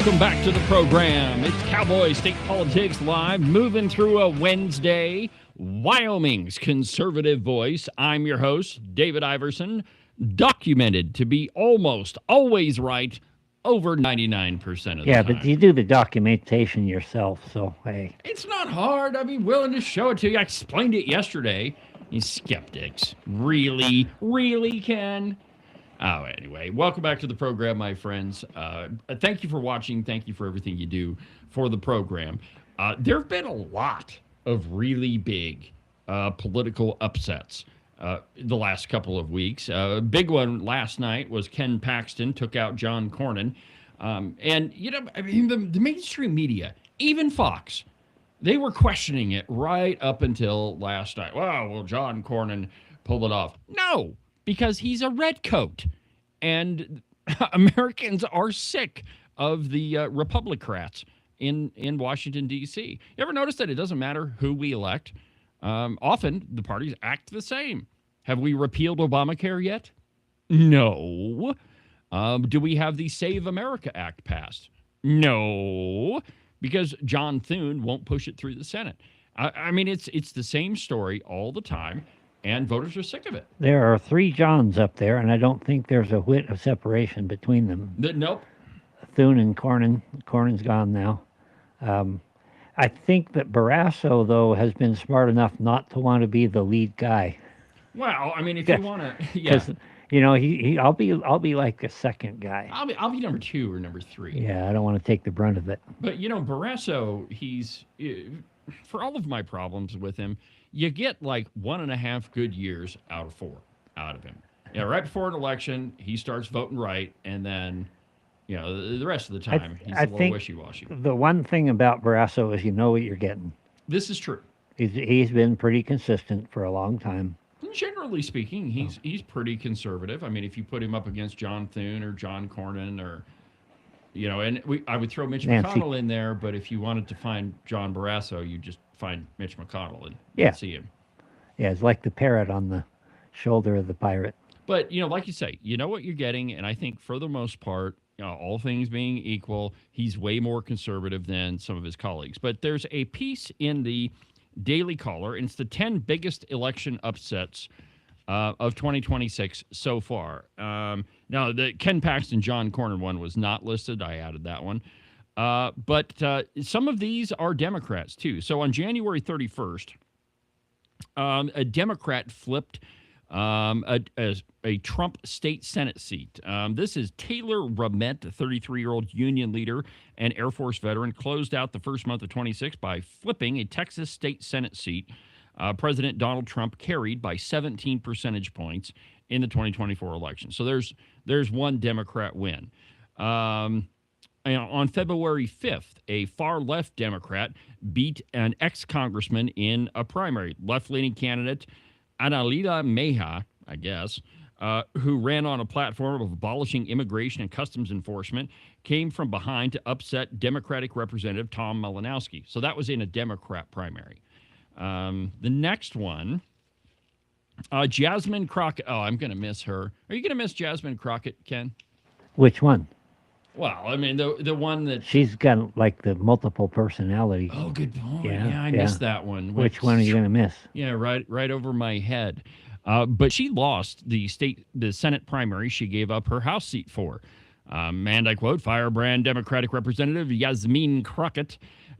Welcome back to the program. It's Cowboy State Politics Live, moving through a Wednesday. Wyoming's conservative voice. I'm your host, David Iverson, documented to be almost always right over 99% of the time. Yeah, but you do the documentation yourself, so hey. It's not hard. I'd be willing to show it to you. I explained it yesterday. You skeptics. Really, Ken? Oh, anyway, welcome back to the program, my friends. Thank you for watching. Thank you for everything you do for the program. There have been a lot of really big political upsets the last couple of weeks. A big one last night was Ken Paxton took out John Cornyn. And, you know, I mean, the mainstream media, even Fox, they were questioning it right up until last night. Well, John Cornyn pulled it off. No, because he's a redcoat. And Americans are sick of the Republicrats in Washington, D.C. You ever notice that it doesn't matter who we elect? Often the parties act the same. Have we repealed Obamacare yet? No. Do we have the Save America Act passed? No, because John Thune won't push it through the Senate. I mean, it's the same story all the time, and voters are sick of it. There are 3 Johns up there, and I don't think there's a whit of separation between them. Nope. Thune and Cornyn. Cornyn's gone now. I think that Barrasso, though, has been smart enough not to want to be the lead guy. Well, I mean, if you want to, yeah. Because, you know, I'll be like the second guy. I'll be number 2 or number 3. Yeah, I don't want to take the brunt of it. But, you know, Barrasso, he's, for all of my problems with him, you get like 1.5 good years out of 4 out of him. Yeah, right before an election, he starts voting right, and then, you know, the rest of the time, he's a little wishy-washy. The one thing about Barrasso is you know what you're getting. This is true. He's been pretty consistent for a long time. Generally speaking, he's pretty conservative. I mean, if you put him up against John Thune or John Cornyn or, you know, and I would throw Mitch McConnell in there, but if you wanted to find John Barrasso, you just find Mitch McConnell and see him. Yeah, it's like the parrot on the shoulder of the pirate. But, you know, like you say, you know what you're getting, and I think for the most part, you know, all things being equal, he's way more conservative than some of his colleagues. But there's a piece in the Daily Caller, and it's the 10 biggest election upsets of 2026 so far. Now, the Ken Paxton, John Cornyn one was not listed. I added that one. But some of these are Democrats, too. So on January 31st, a Democrat flipped a Trump state Senate seat. This is Taylor Ramett, a 33-year-old union leader and Air Force veteran, closed out the first month of 26 by flipping a Texas state Senate seat President Donald Trump carried by 17 percentage points in the 2024 election. So there's one Democrat win. On February 5th, a far-left Democrat beat an ex-congressman in a primary. Left-leaning candidate Analila Meja, I guess, who ran on a platform of abolishing immigration and customs enforcement, came from behind to upset Democratic Representative Tom Malinowski. So that was in a Democrat primary. The next one, Jasmine Crockett. Oh, I'm going to miss her. Are you going to miss Jasmine Crockett, Ken? Which one? Well, I mean, the one that... She's got, like, the multiple personality. Oh, good point. Yeah, I missed that one. Which one are you going to miss? Yeah, right over my head. But she lost the Senate primary she gave up her House seat for. And I quote, firebrand Democratic Representative Yasmine Crockett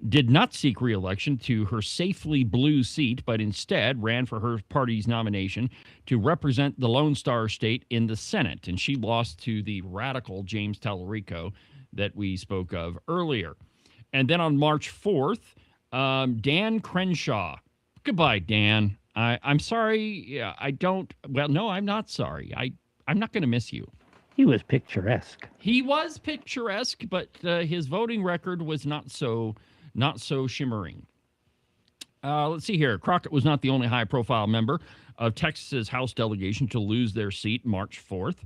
did not seek re-election to her safely blue seat, but instead ran for her party's nomination to represent the Lone Star State in the Senate. And she lost to the radical James Tallarico that we spoke of earlier. And then on March 4th, Dan Crenshaw. Goodbye, Dan. I'm sorry. Yeah, I don't. Well, no, I'm not sorry. I'm not going to miss you. He was picturesque. He was picturesque, but his voting record was not so shimmering. Let's see here. Crockett was not the only high-profile member of Texas's House delegation to lose their seat March 4th,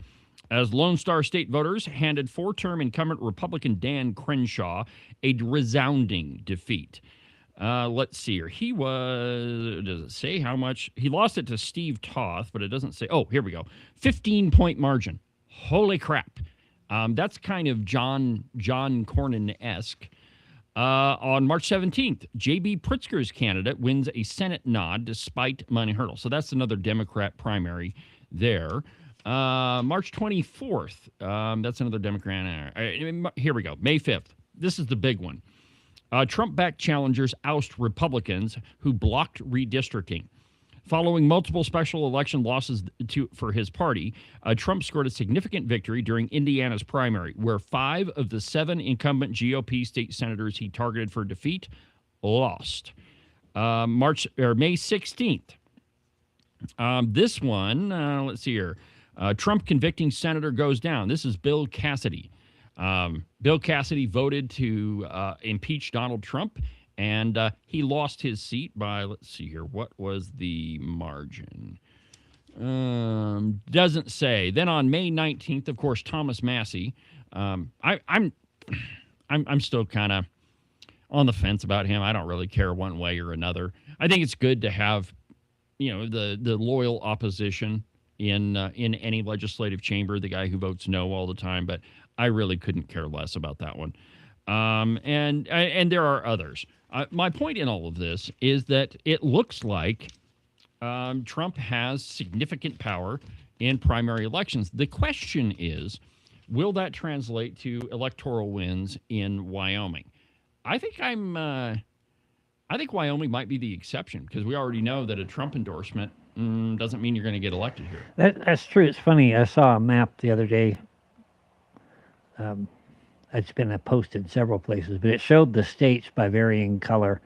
as Lone Star State voters handed four-term incumbent Republican Dan Crenshaw a resounding defeat. Let's see here. He was, does it say how much? He lost it to Steve Toth, but it doesn't say. Oh, here we go. 15-point margin. Holy crap. That's kind of John Cornyn-esque. On March 17th, J.B. Pritzker's candidate wins a Senate nod despite money hurdle. So that's another Democrat primary there. March 24th, that's another Democrat. Here we go. May 5th. This is the big one. Trump-backed challengers oust Republicans who blocked redistricting. Following multiple special election losses for his party, Trump scored a significant victory during Indiana's primary, where 5 of the 7 incumbent GOP state senators he targeted for defeat lost. May 16th. This one, let's see here. Trump convicting senator goes down. This is Bill Cassidy. Bill Cassidy voted to impeach Donald Trump, and he lost his seat by, let's see here, what was the margin? Doesn't say. Then on May 19th, of course, Thomas Massey. I'm still kind of on the fence about him. I don't really care one way or another. I think it's good to have, the loyal opposition in any legislative chamber, the guy who votes no all the time, but I really couldn't care less about that one. And there are others. My point in all of this is that it looks like Trump has significant power in primary elections. The question is, will that translate to electoral wins in Wyoming? I think Wyoming might be the exception, because we already know that a Trump endorsement doesn't mean you're going to get elected here. That's true. It's funny. I saw a map the other day. It's been posted several places, but it showed the states by varying color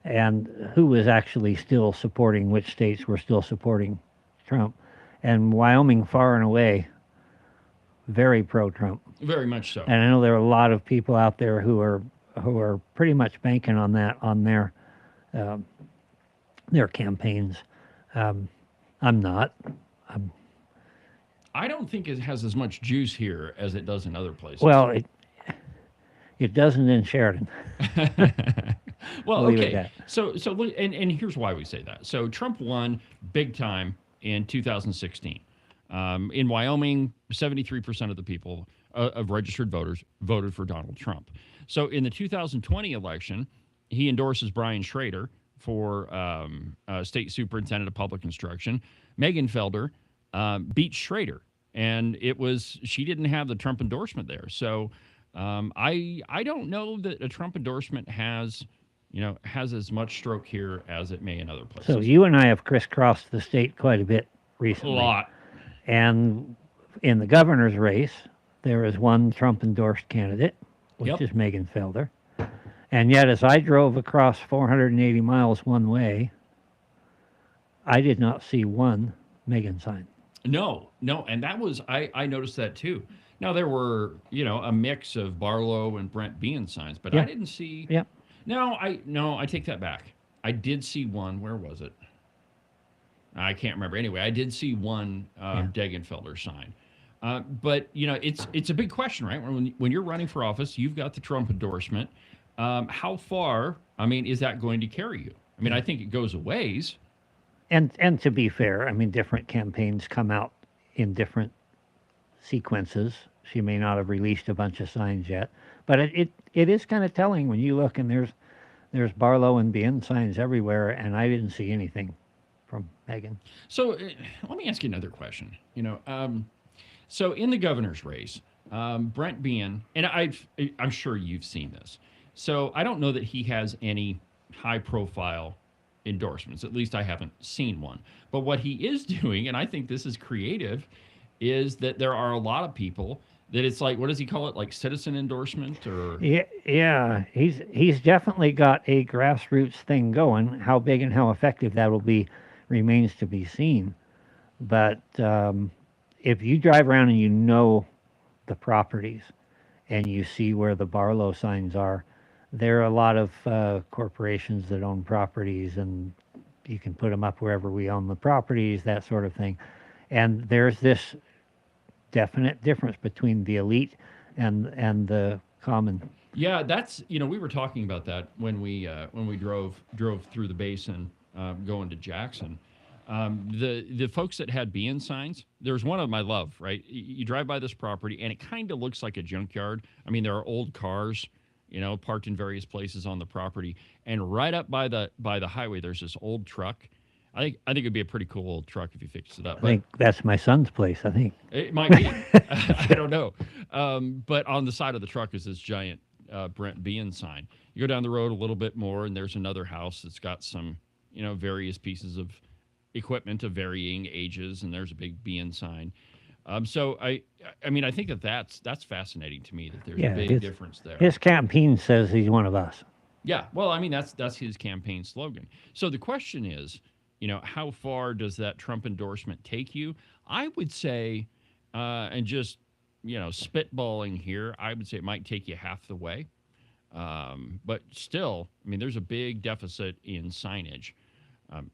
and who was actually still supporting, which states were still supporting Trump. And Wyoming, far and away, very pro-Trump. Very much so. And I know there are a lot of people out there who are pretty much banking on that on their campaigns. I'm not. I don't think it has as much juice here as it does in other places. Well, it doesn't in Sheridan. Well, We'll leave it okay. at So and here's why we say that. So Trump won big time in 2016. In Wyoming, 73% of the people of registered voters voted for Donald Trump. So in the 2020 election, he endorses Brian Schrader for state superintendent of public instruction. Megan Felder beat Schrader, and she didn't have the Trump endorsement there. So I don't know that a Trump endorsement has as much stroke here as it may in other places. So you and I have crisscrossed the state quite a bit recently. A lot. And in the governor's race, there is one Trump-endorsed candidate, which is Megan Felder. And yet, as I drove across 480 miles one way, I did not see one Megan sign. No, and that was, I noticed that too. Now, there were, a mix of Barlow and Brent Bean signs, but I didn't see. Yeah. No, I take that back. I did see one. Where was it? I can't remember. Anyway, I did see one Degenfelder sign. But, it's a big question, right? When you're running for office, you've got the Trump endorsement. How far, is that going to carry you? I think it goes a ways. And to be fair, different campaigns come out in different sequences. She may not have released a bunch of signs yet, but it is kind of telling when you look and there's Barlow and Bean signs everywhere, and I didn't see anything from Megan. So let me ask you another question. So in the governor's race, Brent Bean, and I'm sure you've seen this. So I don't know that he has any high-profile endorsements. At least I haven't seen one. But what he is doing, and I think this is creative, is that there are a lot of people that it's like, what does he call it? Like citizen endorsement or? Yeah. He's definitely got a grassroots thing going. How big and how effective that will be remains to be seen. But if you drive around and you know the properties and you see where the Barlow signs are, there are a lot of corporations that own properties, and you can put them up wherever we own the properties, that sort of thing. And there's this definite difference between the elite and the common. Yeah, that's, we were talking about that when we drove through the basin going to Jackson. The folks that had being signs, there's one of them I love, right? You drive by this property and it kind of looks like a junkyard. I mean, there are old cars, parked in various places on the property, and right up by the highway, there's this old truck. I think it'd be a pretty cool old truck if you fixed it up. I think that's my son's place, I think. It might be. I don't know. But on the side of the truck is this giant Brent Bean sign. You go down the road a little bit more, and there's another house that's got some, various pieces of equipment of varying ages, and there's a big Bean sign. So I think that's fascinating to me that there's a big difference there. His campaign says he's one of us. Yeah, well, that's his campaign slogan. So the question is, how far does that Trump endorsement take you? I would say, and just, spitballing here, I would say it might take you half the way. But still, there's a big deficit in signage.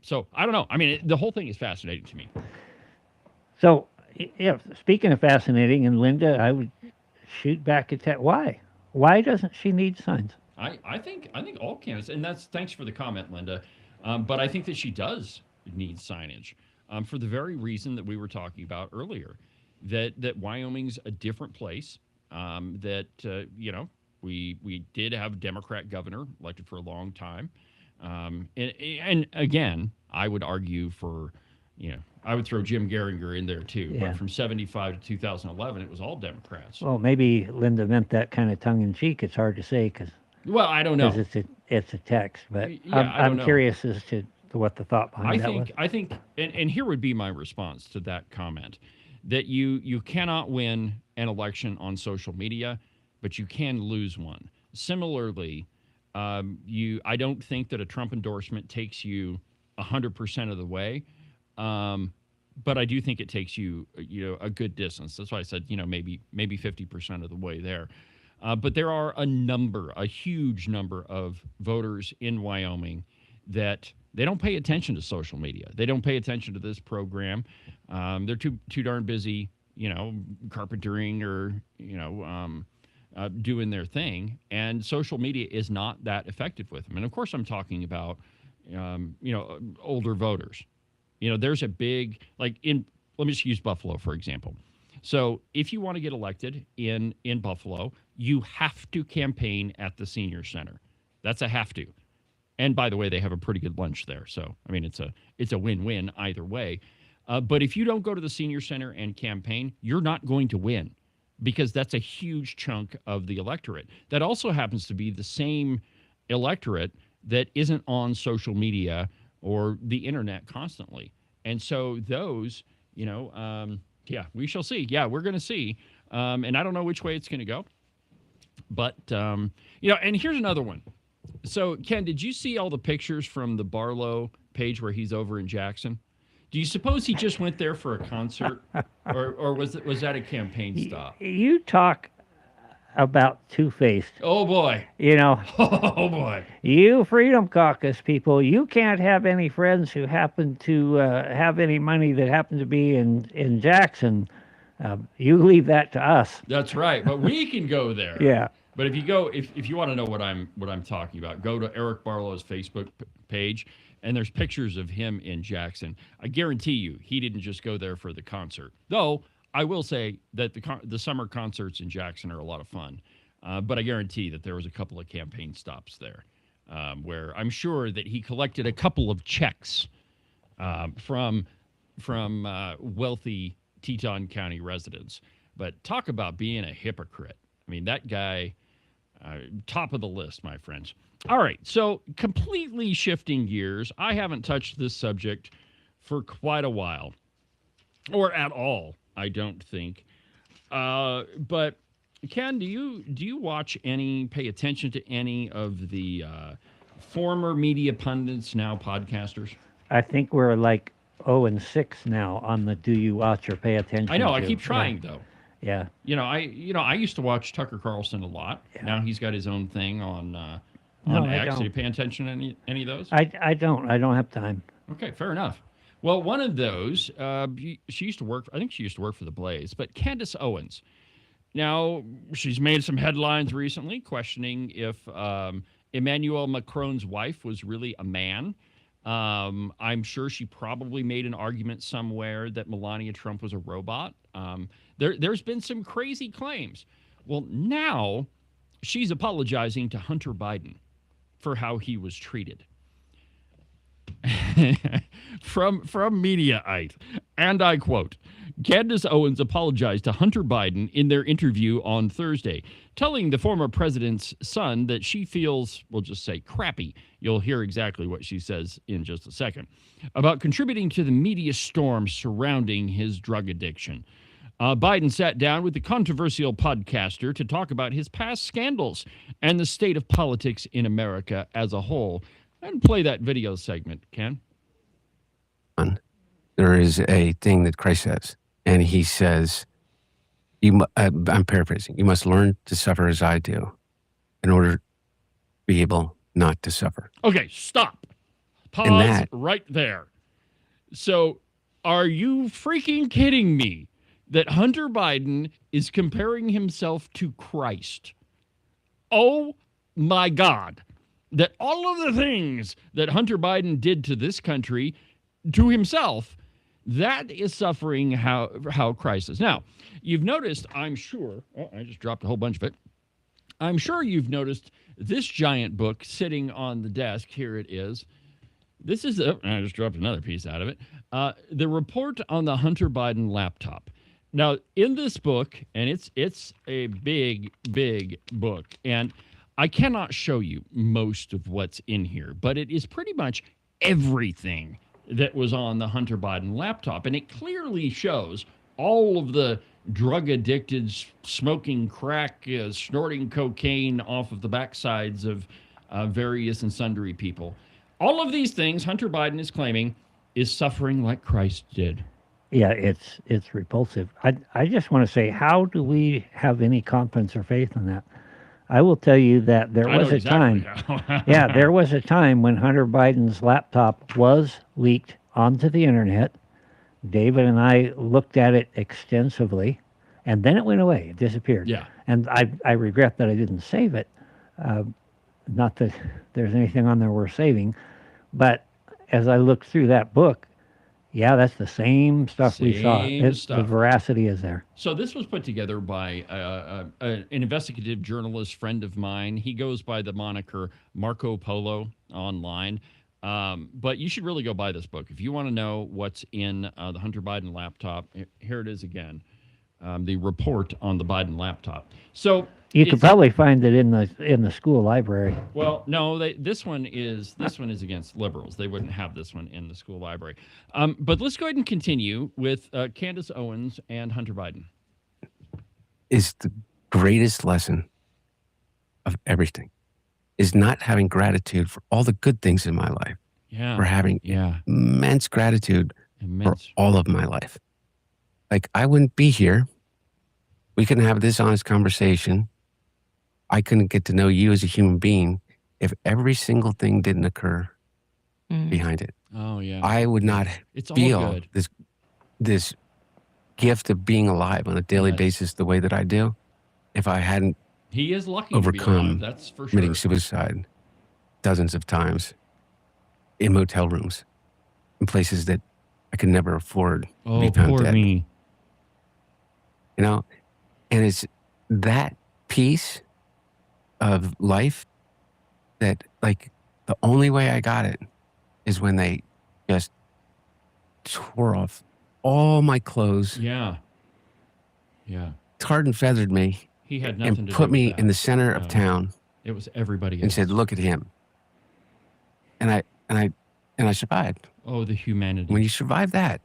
So I don't know. The whole thing is fascinating to me. So, yeah, speaking of fascinating, and Linda, I would shoot back at that. Why? Why doesn't she need signs? I think all candidates, and thanks for the comment, Linda. But I think that she does need signage for the very reason that we were talking about earlier, that Wyoming's a different place. We did have a Democrat governor elected for a long time. And again, I would argue for, I would throw Jim Geringer in there too. Yeah. But from 75 to 2011, it was all Democrats. Well, maybe Linda meant that kind of tongue in cheek. It's hard to say because. Well, I don't know. Because it's a text, but Yeah, I'm curious as to what the thought behind that was. I think, and here would be my response to that comment, that you cannot win an election on social media, but you can lose one. Similarly, I don't think that a Trump endorsement takes you 100% of the way, but I do think it takes you a good distance. That's why I said maybe 50% of the way there. But there are a huge number of voters in Wyoming that they don't pay attention to social media. They don't pay attention to this program. They're too darn busy, carpentering or doing their thing, and social media is not that effective with them. And of course, I'm talking about older voters. There's a big let me just use Buffalo for example. So if you want to get elected in Buffalo, you have to campaign at the senior center. That's a have to. And by the way, they have a pretty good lunch there. So, it's a win-win either way. But if you don't go to the senior center and campaign, you're not going to win because that's a huge chunk of the electorate. That also happens to be the same electorate that isn't on social media or the internet constantly. And so those, yeah, we shall see. Yeah, we're going to see. And I don't know which way it's going to go. But, and here's another one. So, Ken, did you see all the pictures from the Barlow page where he's over in Jackson? Do you suppose he just went there for a concert? or was that a campaign stop? You talk about two-faced. Oh, boy. Oh, boy. You Freedom Caucus people, you can't have any friends who happen to have any money that happen to be in Jackson. You leave that to us. That's right. But we can go there. Yeah. But if you go, if you want to know what I'm talking about, go to Eric Barlow's Facebook page, and there's pictures of him in Jackson. I guarantee you, he didn't just go there for the concert. Though I will say that the summer concerts in Jackson are a lot of fun. But I guarantee that there was a couple of campaign stops there, where I'm sure that he collected a couple of checks from wealthy Teton County residents. But talk about being a hypocrite. That guy, top of the list, my friends. All right, so completely shifting gears. I haven't touched this subject for quite a while, or at all, I don't think. But Ken, do you watch pay attention to any of the former media pundits, now podcasters? I think we're like 0-6 now on the do you watch or pay attention I know, to. I keep trying though. Yeah. I used to watch Tucker Carlson a lot. Yeah. Now he's got his own thing on No, X. Do you pay attention to any of those? I don't. I don't have time. Okay, fair enough. Well, one of those, she used to work. I think she used to work for the Blaze. But Candace Owens. Now she's made some headlines recently, questioning if Emmanuel Macron's wife was really a man. I'm sure she probably made an argument somewhere that Melania Trump was a robot. There's been some crazy claims. Well, now she's apologizing to Hunter Biden for how he was treated. from Mediaite, and I quote, Candace Owens apologized to Hunter Biden in their interview on Thursday, telling the former president's son that she feels, we'll just say, crappy. You'll hear exactly what she says in just a second, about contributing to the media storm surrounding his drug addiction. Biden sat down with the controversial podcaster to talk about his past scandals and the state of politics in America as a whole. And play that video segment, Ken. There is a thing that Christ says, and he says, I'm paraphrasing, you must learn to suffer as I do in order to be able not to suffer. Okay, stop. Pause right there. So are you freaking kidding me that Hunter Biden is comparing himself to Christ? Oh my God. That all of the things that Hunter Biden did to this country, to himself, that is suffering how Christ is. Now, you've noticed, I'm sure, I just dropped a whole bunch of it. I'm sure you've noticed this giant book sitting on the desk. Here it is. This is, I just dropped another piece out of it. The report on the Hunter Biden laptop. Now, in this book, and it's a big, big book, and I cannot show you most of what's in here, but it is pretty much everything that was on the Hunter Biden laptop. And it clearly shows all of the drug-addicted, smoking crack, snorting cocaine off of the backsides of various and sundry people. All of these things, Hunter Biden is claiming, is suffering like Christ did. Yeah, it's repulsive. I just want to say, how do we have any confidence or faith in that? I will tell you that there was a time. Yeah, there was a time when Hunter Biden's laptop was leaked onto the internet. David and I looked at it extensively, and then it went away. It disappeared. Yeah. And I regret that I didn't save it. Not that there's anything on there worth saving, but as I looked through that book, yeah, that's the same stuff we saw. The veracity is there. So this was put together by an investigative journalist friend of mine. He goes by the moniker Marco Polo online. But you should really go buy this book. If you want to know what's in the Hunter Biden laptop, here it is again. The report on the Biden laptop. So you could probably find it in the school library. Well, no, this one is against liberals. They wouldn't have this one in the school library. But let's go ahead and continue with Candace Owens and Hunter Biden. Is the greatest lesson of everything is not having gratitude for all the good things in my life. Yeah. For having immense gratitude for all of my life. Like, I wouldn't be here. We couldn't have this honest conversation. I couldn't get to know you as a human being if every single thing didn't occur behind it. Oh, yeah. I would not feel this gift of being alive on a daily basis the way that I do if I hadn't he is lucky overcome to be alive, that's for sure. Committing suicide dozens of times in motel rooms in places that I could never afford to be found poor dead. me. You know, and it's that piece of life that, like, the only way I got it is when they just tore off all my clothes. Yeah. Yeah. Tarred and feathered me. He had nothing and to put do me with that. in the center of town. It was everybody else. And said, "Look at him." And I survived. Oh, the humanity. When you survive that,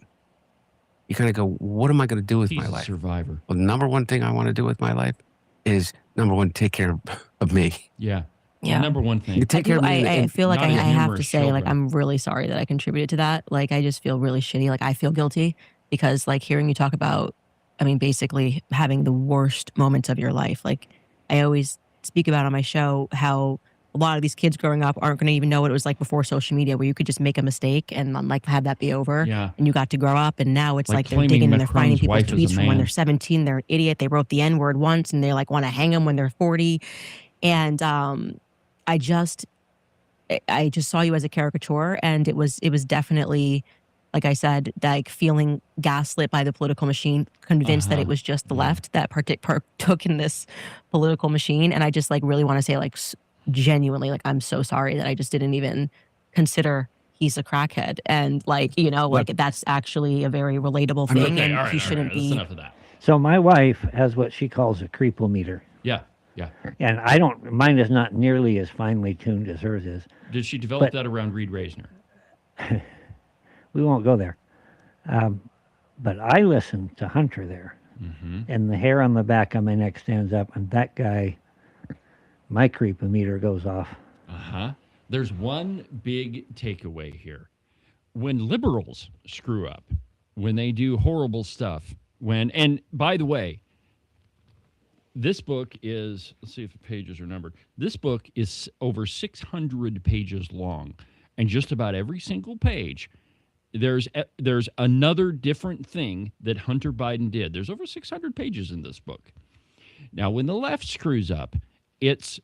you kind of go, what am I going to do with my life? Survivor. Well, number one thing I want to do with my life is, number one, take care of me. Yeah. Yeah. Number one thing. You take care of me. I feel like I have to say, like, children. I'm really sorry that I contributed to that. Like, I just feel really shitty. Like, I feel guilty because, like, hearing you talk about, I mean, basically having the worst moments of your life. Like, I always speak about on my show how a lot of these kids growing up aren't going to even know what it was like before social media, where you could just make a mistake and like have that be over. Yeah. And you got to grow up, and now it's like they're claiming digging and they're finding Macron's people's wife is a tweets from when man. they're 17. They're an idiot. They wrote the N-word once, and they like want to hang them when they're 40. And I just I just saw you as a caricature, and it was definitely, like I said, like feeling gaslit by the political machine, convinced that it was just the left that partook in this political machine. And I just like really want to say, like, genuinely, like, I'm so sorry that I just didn't even consider he's a crackhead. And like, you know, like that's actually a very relatable thing. Okay, and all right, he all right, shouldn't that's be. enough of that. So my wife has what she calls a creepometer. Yeah, yeah. And mine is not nearly as finely tuned as hers is. Did she develop But that around Reed Reisner? we won't go there. But I listen to Hunter there. And the hair on the back of my neck stands up, and that guy, my creepometer goes off. There's one big takeaway here. When liberals screw up, when they do horrible stuff, and by the way, this book is, let's see if the pages are numbered. This book is over 600 pages long, and just about every single page, there's another different thing that Hunter Biden did. There's over 600 pages in this book. Now, when the left screws up, it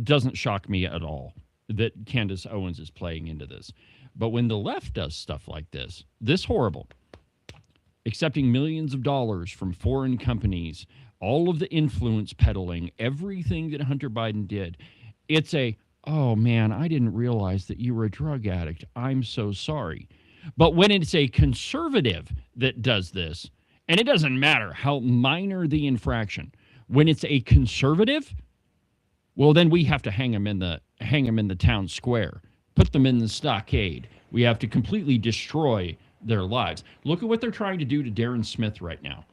doesn't shock me at all that Candace Owens is playing into this. But when the left does stuff like this horrible, accepting millions of dollars from foreign companies, all of the influence peddling, everything that Hunter Biden did, it's oh man, I didn't realize that you were a drug addict. I'm so sorry. But when it's a conservative that does this, and it doesn't matter how minor the infraction, when it's a conservative, well, then we have to hang them in the town square, put them in the stockade. We have to completely destroy their lives. Look at what they're trying to do to Darren Smith right now.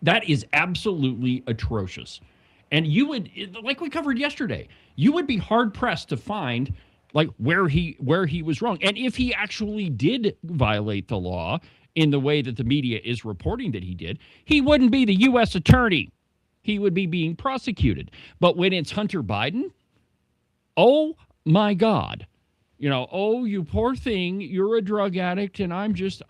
That is absolutely atrocious. And you would, like we covered yesterday, you would be hard pressed to find like where he was wrong. And if he actually did violate the law in the way that the media is reporting that he did, he wouldn't be the U.S. attorney. He would be being prosecuted. But when it's Hunter Biden, oh my God, oh, you poor thing, you're a drug addict, and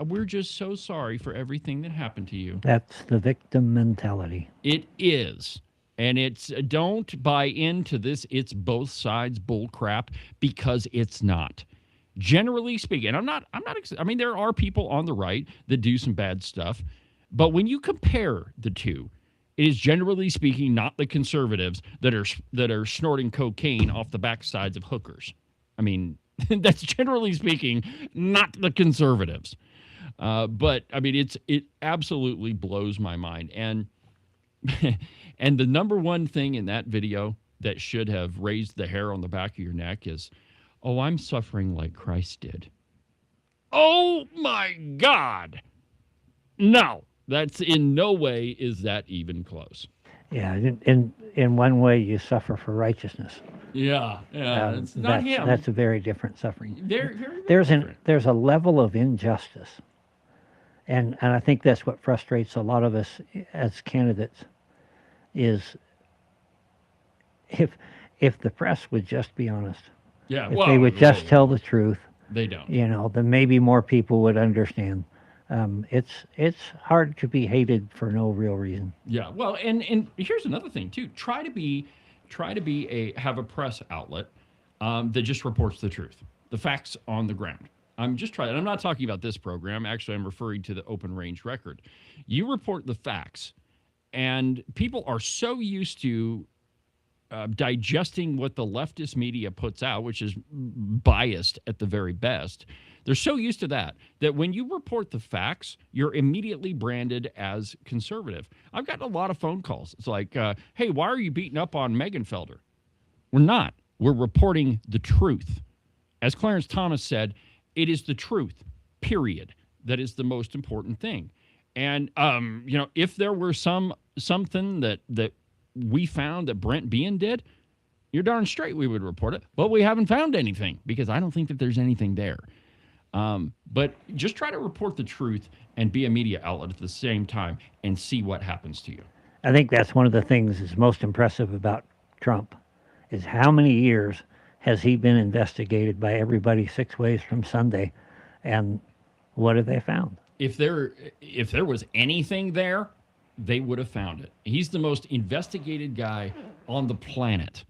we're just so sorry for everything that happened to you. That's the victim mentality. It is. And don't buy into this, it's both sides bull crap, because it's not. Generally speaking, and I mean, there are people on the right that do some bad stuff, but when you compare the two, it is generally speaking not the conservatives that are snorting cocaine off the backsides of hookers. I mean, that's generally speaking not the conservatives. But I mean, it absolutely blows my mind. And and the number one thing in that video that should have raised the hair on the back of your neck is, oh, I'm suffering like Christ did. Oh my God. No, that's in no way is that even close. Yeah, in one way you suffer for righteousness. Yeah, it's not him. That's a very different suffering. Very different. There's a level of injustice. And I think that's what frustrates a lot of us as candidates is if the press would just be honest. Yeah, if they would just tell the truth. They don't. Then maybe more people would understand. It's hard to be hated for no real reason. Yeah, well, and here's another thing too. Try to have a press outlet that just reports the truth, the facts on the ground. I'm not talking about this program. Actually, I'm referring to the Open Range Record. You report the facts, and people are so used to digesting what the leftist media puts out, which is biased at the very best. They're so used to that when you report the facts, you're immediately branded as conservative. I've gotten a lot of phone calls. It's like, hey, why are you beating up on Megan Felder? We're not. We're reporting the truth. As Clarence Thomas said, it is the truth, period. That is the most important thing. And, if there were something that we found that Brent Bean did, you're darn straight we would report it. But we haven't found anything because I don't think that there's anything there. But just try to report the truth and be a media outlet at the same time and see what happens to you. I think that's one of the things that's most impressive about Trump is how many years has he been investigated by everybody 6 ways from Sunday, and what have they found? If there was anything there, they would have found it. He's the most investigated guy on the planet.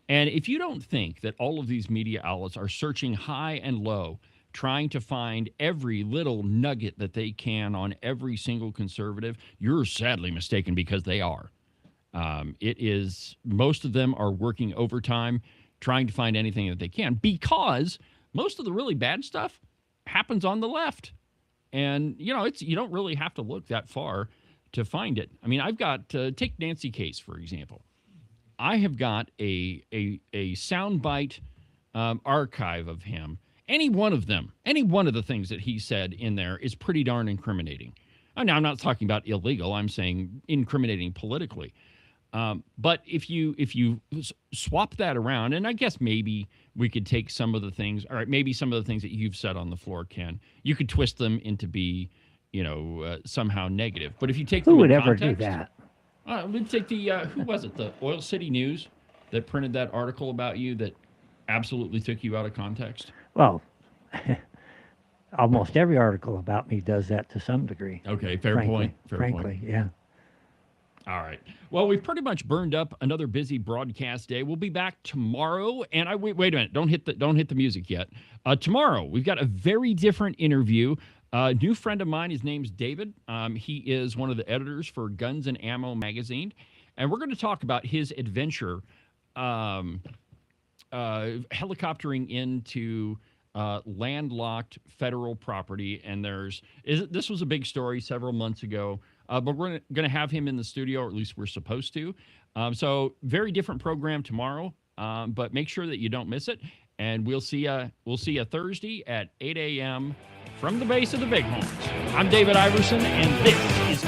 And if you don't think that all of these media outlets are searching high and low, trying to find every little nugget that they can on every single conservative, you're sadly mistaken, because they are. Most of them are working overtime, trying to find anything that they can, because most of the really bad stuff happens on the left. And, you don't really have to look that far to find it. I mean, I've got, take Nancy Case, for example. I have got a soundbite archive of him. Any one of the things that he said in there is pretty darn incriminating. Now, I'm not talking about illegal. I'm saying incriminating politically. But if you swap that around, and I guess maybe we could take some of the things, all right, maybe some of the things that you've said on the floor, Ken, you could twist them into be, somehow negative. But if you take them Who would in ever context, do that? We'd take the, who was it? The Oil City News that printed that article about you that absolutely took you out of context. Well, almost every article about me does that to some degree. Okay, fair point. Frankly, yeah. All right. Well, we've pretty much burned up another busy broadcast day. We'll be back tomorrow. And wait a minute. Don't hit the music yet. Tomorrow, we've got a very different interview. A new friend of mine, his name's David. He is one of the editors for Guns and Ammo magazine. And we're going to talk about his adventure helicoptering into landlocked federal property. And this was a big story several months ago. But we're going to have him in the studio, or at least we're supposed to. So very different program tomorrow. But make sure that you don't miss it. And we'll see you Thursday at 8 a.m. from the base of the Bighorns. I'm David Iverson, and this is